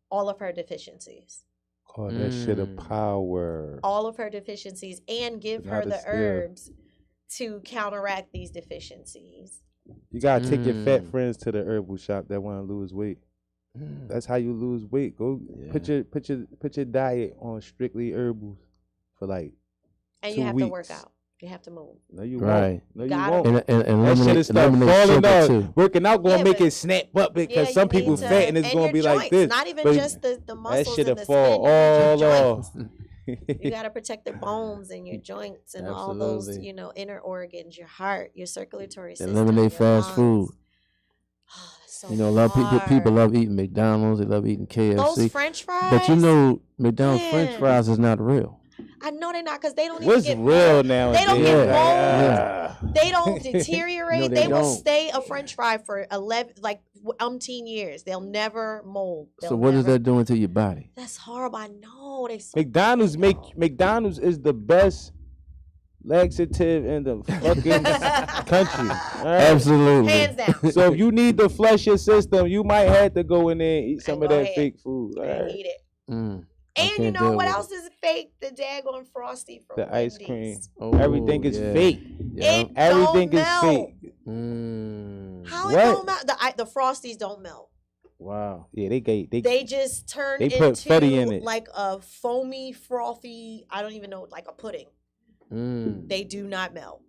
S1: all of her deficiencies.
S3: Call that shit a power.
S1: All of her deficiencies and give her
S3: Not a
S1: the
S3: skill.
S1: herbs to counteract these deficiencies.
S3: You gotta take your fat friends to the herbal shop that want to lose weight. That's how you lose weight. Go put your diet on strictly herbals for like
S1: And
S3: 2
S1: you have
S3: weeks.
S1: to work out. You have to move.
S3: No, you
S2: Right.
S3: won't. No, you
S1: Gotta
S3: won't.
S2: And
S3: That shit
S2: eliminate,
S3: is start
S2: eliminate
S3: falling
S2: sugar
S3: off.
S2: too.
S3: Working out gonna
S1: Yeah,
S3: make
S1: but-
S3: it snap up because
S1: Yeah,
S3: some
S1: you
S3: people
S1: need to-
S3: fat and it's
S1: and
S3: gonna
S1: your
S3: be like
S1: joints,
S3: this.
S1: Not even
S3: But
S1: just the
S3: that
S1: muscles
S3: shit'll
S1: and the
S3: fall
S1: skin, your
S3: all
S1: joints.
S3: off.
S1: You got to protect the bones and your joints and all those,
S2: Absolutely.
S1: inner organs, your heart, your circulatory system.
S2: Eliminate
S1: your
S2: fast
S1: lungs.
S2: food.
S1: Oh, that's so
S2: You know, a lot of people
S1: hard.
S2: love eating McDonald's. They love eating KFC.
S1: Those French fries.
S2: But you know, McDonald's French
S1: Man.
S2: fries is not real.
S1: I know they're not because they don't
S3: What's
S1: even get
S3: real
S1: mold.
S3: now?
S1: They don't get
S2: mold.
S1: They don't deteriorate.
S2: No,
S1: they
S2: they
S1: will
S2: don't.
S1: stay a French fry for umpteen years. They'll never mold.
S2: So
S1: They'll
S2: what is
S1: never-
S2: that doing to your body?
S1: That's horrible. I know. They so
S3: McDonald's is the best laxative in the fucking country. All right?
S2: Absolutely.
S1: hands down.
S3: So if you need to flush your system, you might have to go in there and eat some
S1: And
S3: of
S1: go
S3: that
S1: ahead.
S3: fake food. All
S1: And
S3: right?
S1: eat it.
S2: I
S1: And you
S2: can't
S1: know
S2: deal
S1: what
S2: with
S1: else is fake? The daggone frosty from
S3: The ice
S1: Wendy's.
S3: cream.
S2: Oh,
S3: Everything is
S2: yeah.
S3: fake.
S2: Yeah.
S1: It
S3: Everything
S1: don't
S3: is
S1: melt.
S3: fake.
S1: How it
S3: What?
S1: don't melt? The frosties don't melt.
S2: Wow.
S3: Yeah,
S1: They just turn
S3: They
S1: into
S3: put fetty in it.
S1: like a foamy, frothy. I don't even know, like a pudding. They do not melt.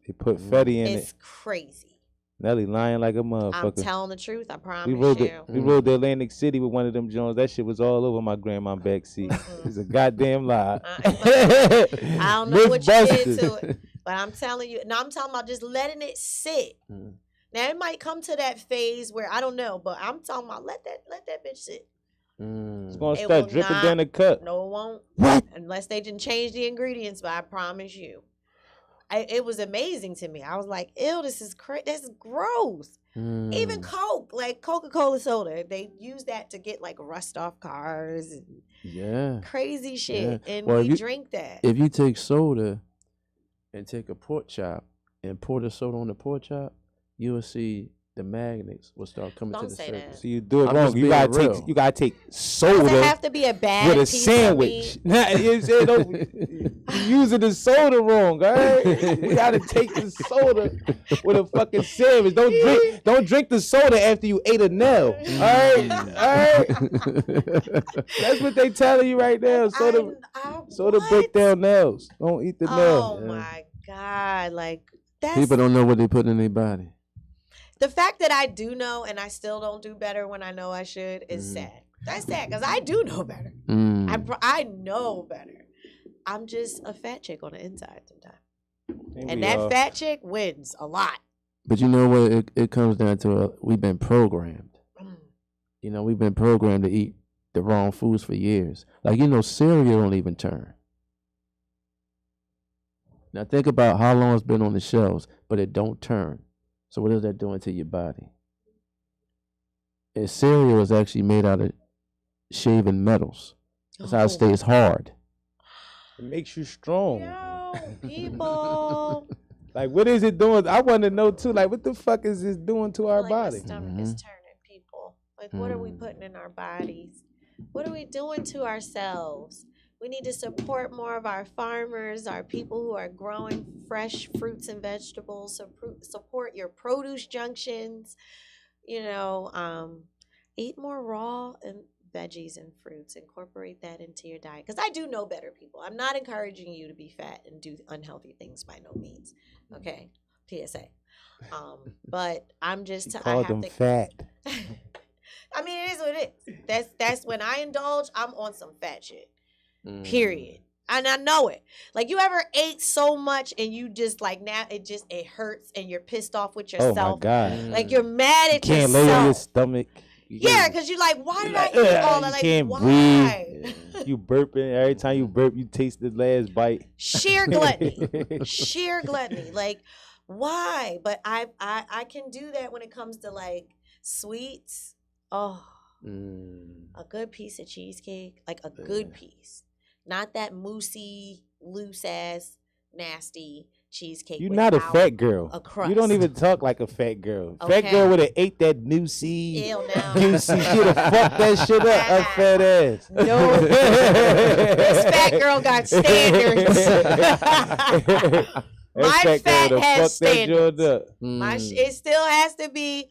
S3: They put fetty in
S1: It's
S3: it.
S1: crazy.
S3: Nelly lying like a
S1: I'm
S3: motherfucker.
S1: telling the truth. I
S3: We
S1: promise
S3: rode
S1: you.
S3: we rode to Atlantic City with one of them Jones. That shit was all over my grandma's backseat. It's a goddamn lie.
S1: I don't know what you did to
S3: Mythbusters.
S1: it, but I'm telling you. No, I'm talking about just letting it sit. Now it might come to that phase where I don't know, but I'm talking about let that bitch sit.
S3: It's gonna
S1: It
S3: start
S1: will
S3: dripping
S1: not-
S3: down the cup.
S1: No, it won't.
S3: What?
S1: Unless they didn't change the ingredients, but I promise you. It was amazing to me. I was like, ew, this is this is gross. Even Coke, like Coca-Cola soda, they use that to get like rust off cars and crazy shit.
S2: Yeah.
S1: And
S2: Well,
S1: we drink that.
S2: If you take soda and take a pork chop and pour the soda on the pork chop, you will see the magnets will start coming
S1: Don't
S2: to the
S1: say
S2: surface.
S3: So you do it
S2: I'm
S3: wrong.
S2: just
S3: You
S2: being
S3: gotta
S2: real.
S3: take
S1: Does
S3: soda
S1: it have to be a bad
S3: with a
S1: piece
S3: sandwich.
S1: Of meat?
S3: Nah, you said you using the soda wrong, all right? You gotta take the soda with a fucking sandwich. Don't drink the soda after you ate a nail. All right? That's what they telling you right now. Soda
S1: what?
S3: break down nails. Don't eat the nail.
S1: Oh my God. Like that's
S2: People don't know what they put in their body.
S1: the fact that I do know and I still don't do better when I know I should is sad. That's sad because I do know better. I know better. I'm just a fat chick on the inside sometimes. And that fat chick wins a lot.
S2: But you know what? It comes down to we've been programmed. You know, we've been programmed to eat the wrong foods for years. Like, you know, cereal don't even turn. Now think about how long it's been on the shelves, but it don't turn. So what is that doing to your body? And cereal is actually made out of shaving metals. That's how it stays hard.
S3: It makes you strong.
S1: Yo, people.
S3: Like, what is it doing? I want to know too. Like, what the fuck is this doing to our
S1: My
S3: body?
S1: stomach is turning, people. Like, what are we putting in our bodies? What are we doing to ourselves? We need to support more of our farmers, our people who are growing fresh fruits and vegetables. Support your produce junctions. You know, eat more raw and veggies and fruits. Incorporate that into your diet. Because I do know better, people. I'm not encouraging you to be fat and do unhealthy things by no means. Okay, PSA. But I'm just
S3: I have them fat.
S1: I mean, it is what it is. That's when I indulge, I'm on some fat shit. Period. And I know it. Like, you ever ate so much and you just like now it hurts and you're pissed off with yourself.
S3: Oh my God.
S1: Like, you're mad at
S3: Can't
S1: yourself.
S3: lay on your stomach.
S1: Yeah, because you're like, why did I eat all that?
S3: You
S1: Like,
S3: can't
S1: why?
S3: breathe. You burping. Every time you burp, you taste the last bite.
S1: Sheer gluttony. Sheer gluttony. Like, why? But I can do that when it comes to like sweets. Oh, a good piece of cheesecake, like a good piece, not that moussey, loose ass, nasty cheesecake.
S3: You're not a fat girl.
S1: A crust.
S3: You don't even talk like a fat girl.
S1: Okay.
S3: Fat girl would have ate that moussey.
S1: Ew, no.
S3: Juicy. She'd have fucked that shit up. Her fat ass.
S1: No. This fat girl got standards. My fat has standards. It still has to be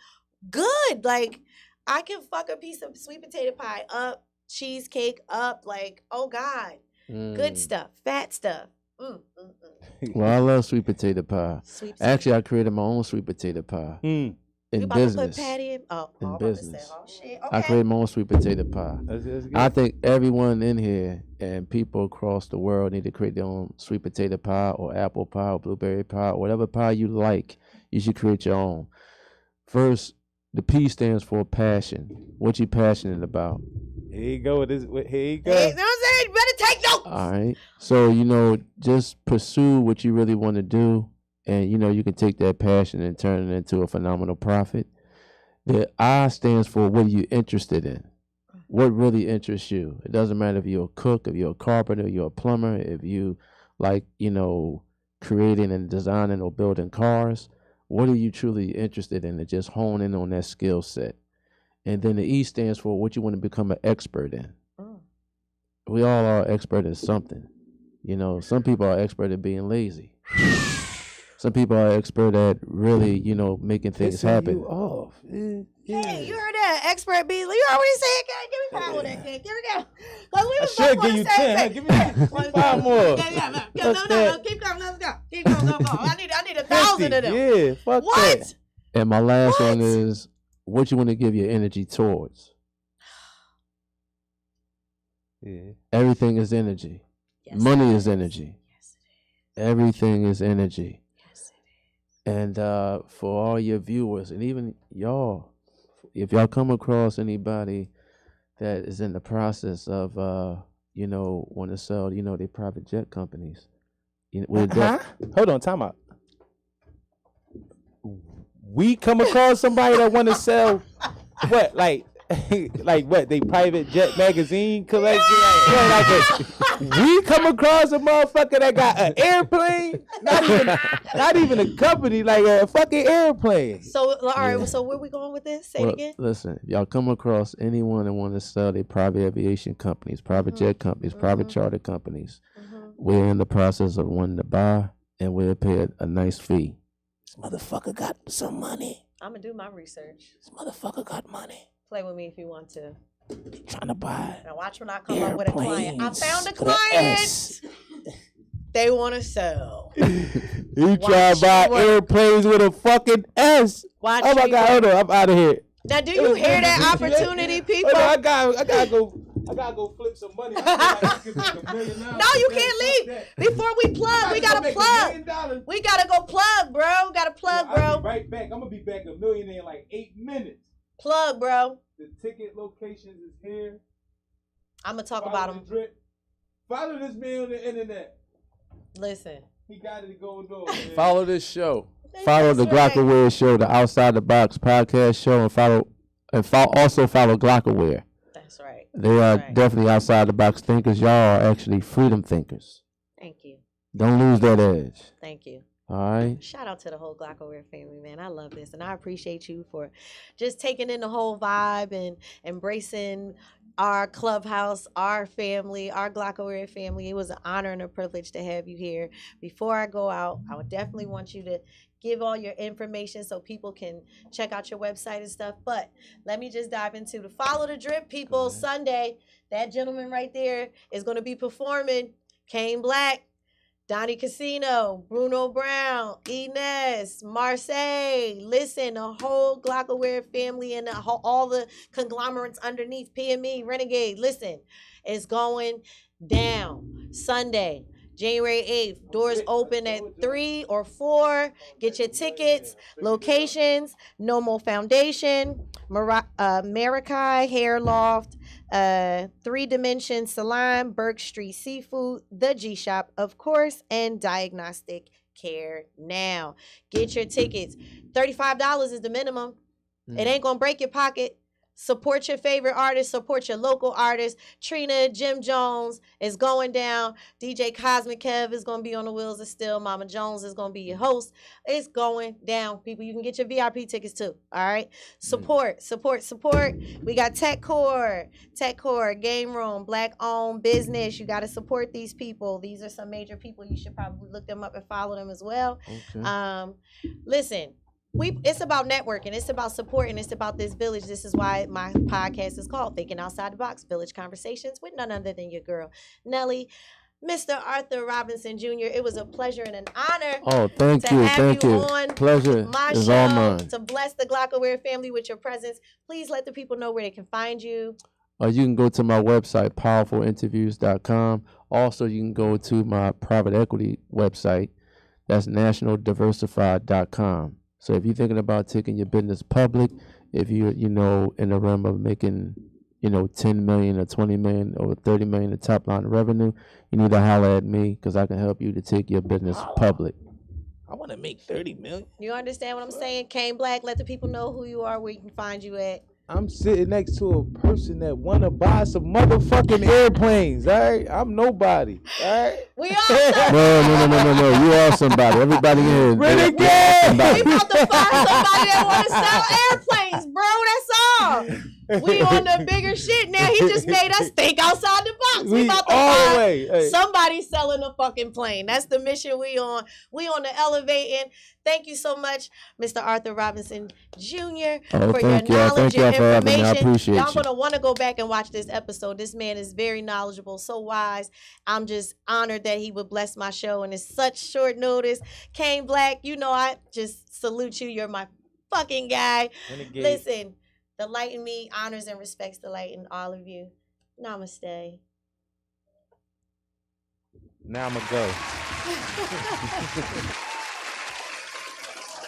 S1: good. Like, I can fuck a piece of sweet potato pie up, cheesecake up, like, oh God. Good stuff, fat stuff.
S2: Well, I love sweet potato pie.
S1: Sweet potato.
S2: Actually, I created my own sweet potato pie
S1: You
S2: in
S1: about
S2: business.
S1: to put Patty in? Oh,
S2: In
S1: I'm about to say,
S2: business.
S1: oh shit.
S2: I
S1: Okay.
S2: created my own sweet potato pie.
S3: That's good.
S2: I think everyone in here and people across the world need to create their own sweet potato pie or apple pie or blueberry pie, or whatever pie you like. You should create your own. First, the P stands for passion. What you passionate about?
S3: Here you go. Here you
S1: Hey,
S3: go.
S1: you know what I'm saying? You better take notes.
S2: All right. So, you know, just pursue what you really want to do. And, you know, you can take that passion and turn it into a phenomenal profit. The I stands for what are you interested in? What really interests you? It doesn't matter if you're a cook, if you're a carpenter, you're a plumber, if you like, you know, creating and designing or building cars. What are you truly interested in? And just hone in on that skill set. And then the E stands for what you want to become an expert in. We all are expert in something. You know, some people are expert at being lazy. Some people are expert at really, you know, making things
S3: Pissing
S2: happen.
S3: you off.
S1: Hey, you heard that? Expert B. You already said, give me 5 on that kid. Give me that. Cause we
S3: I
S1: was
S3: should
S1: both
S3: give
S1: on
S3: you
S1: the same
S3: 10.
S1: page.
S3: Give me 5 more.
S1: Yeah. No, keep going. Let's go. Keep going. I need 1,000 of them.
S3: Yeah, fuck
S1: What?
S3: that.
S2: And my last
S1: What?
S2: one is what you want to give your energy towards.
S3: Yeah.
S2: Everything is energy.
S1: Yes,
S2: Money
S1: it
S2: is energy.
S1: Yes, it is.
S2: Everything is energy.
S1: Yes, it is.
S2: And for all your viewers and even y'all, if y'all come across anybody that is in the process of want to sell, their private jet companies.
S3: Hold on, time out. We come across somebody that want to sell what, like what? They private jet magazine collection. We come across a motherfucker that got an airplane, not even a company, like a fucking airplane.
S1: So all right, so where we going with this? Say it again.
S2: Listen, if y'all come across anyone that want to sell their private aviation companies, private jet companies, private charter companies, we're in the process of wanting to buy, and we'll pay a nice fee.
S3: This motherfucker got some money.
S1: I'm gonna do my research.
S3: This motherfucker got money.
S1: Play with me if you want to.
S3: Trying to buy.
S1: Now watch when I come up with a client. I found a
S3: with a S.
S1: client. They want to sell.
S3: He trying to buy airplanes with a fucking S.
S1: Watch
S3: Oh my God, hold on, I'm out of here.
S1: Now, do you hear that opportunity, people?
S3: I gotta go flip some money. No,
S1: you can't leave. Before we plug, we gotta plug. We gotta go plug, bro. Gotta plug, bro.
S3: I'll be right back. I'm gonna be back $1 million in like 8 minutes.
S1: Plug, bro.
S3: The ticket locations is here.
S1: I'm gonna talk about them.
S3: Follow this man on the internet.
S1: Listen.
S3: He got it going on.
S2: Follow this show. Follow the Glockaware Show, the Outside the Box podcast show, and also follow Glockaware.
S1: That's right.
S2: They are definitely outside the box thinkers. Y'all are actually freedom thinkers.
S1: Thank you.
S2: Don't lose that edge.
S1: Thank you.
S2: All right.
S1: Shout out to the whole Glockaware family, man. I love this, and I appreciate you for just taking in the whole vibe and embracing our clubhouse, our family, our Glockaware family. It was an honor and a privilege to have you here. Before I go out, I would definitely want you to give all your information so people can check out your website and stuff. But let me just dive into the Follow the Drip, people. Sunday, that gentleman right there is going to be performing. Kane Black, Donnie Casino, Bruno Brown, Inez, Marseille. Listen, the whole Glockaware family and all the conglomerates underneath, PME, Renegade. Listen, it's going down Sunday, January 8th. Doors open at 3 or 4. Get your tickets. Locations: Nomo Foundation, Marikai Hair Loft, 3 Dimension Salon, Burke Street Seafood, The G Shop, of course, and Diagnostic Care Now. Get your tickets. $35 is the minimum. It ain't gonna break your pocket. Support your favorite artists. Support your local artists. Trina, Jim Jones is going down. DJ Cosmic Kev is going to be on the wheels of steel. Mama Jones is going to be your host. It's going down, people. You can get your VIP tickets too. All right. Support. We got TechCore, Game Room, Black-owned business. You got to support these people. These are some major people. You should probably look them up and follow them as well. Okay. Listen. It's about networking. It's about supporting. It's about this village. This is why my podcast is called Thinking Outside the Box, Village Conversations with none other than your girl, Nelly. Mr. Arthur Robinson Jr., it was a pleasure and an honor.
S2: Oh, thank you.
S1: On
S2: pleasure
S1: my
S2: is
S1: show,
S2: all mine.
S1: To bless the Glockaware family with your presence. Please let the people know where they can find you.
S2: You can go to my website, powerfulinterviews.com. Also, you can go to my private equity website. That's nationaldiversified.com. So if you're thinking about taking your business public, if you're, in the realm of making, 10 million or 20 million or 30 million in top line revenue, you need to holler at me because I can help you to take your business public.
S3: I want to make 30 million.
S1: You understand what I'm saying? Kane Black, let the people know who you are, where you can find you at.
S3: I'm sitting next to a person that want to buy some motherfucking airplanes, all right? I'm nobody, all right?
S1: We all somebody.
S2: No. You are somebody. Everybody in here.
S3: Renegade!
S1: We about to find somebody that want to sell airplanes, bro. That's all. We on the bigger shit now. He just made us think outside the box. We about to find somebody selling a fucking plane. That's the mission we on. We on the elevating. Thank you so much, Mr. Arthur Robinson Jr. for your knowledge and information.
S2: I appreciate
S1: Y'all gonna want to go back and watch this episode. This man is very knowledgeable, so wise. I'm just honored that he would bless my show, and it's such short notice. Kane Black, I just salute you. You're my fucking guy.
S3: Renegade.
S1: Listen, the light in me honors and respects the light in all of you. Namaste.
S3: Now I'ma go.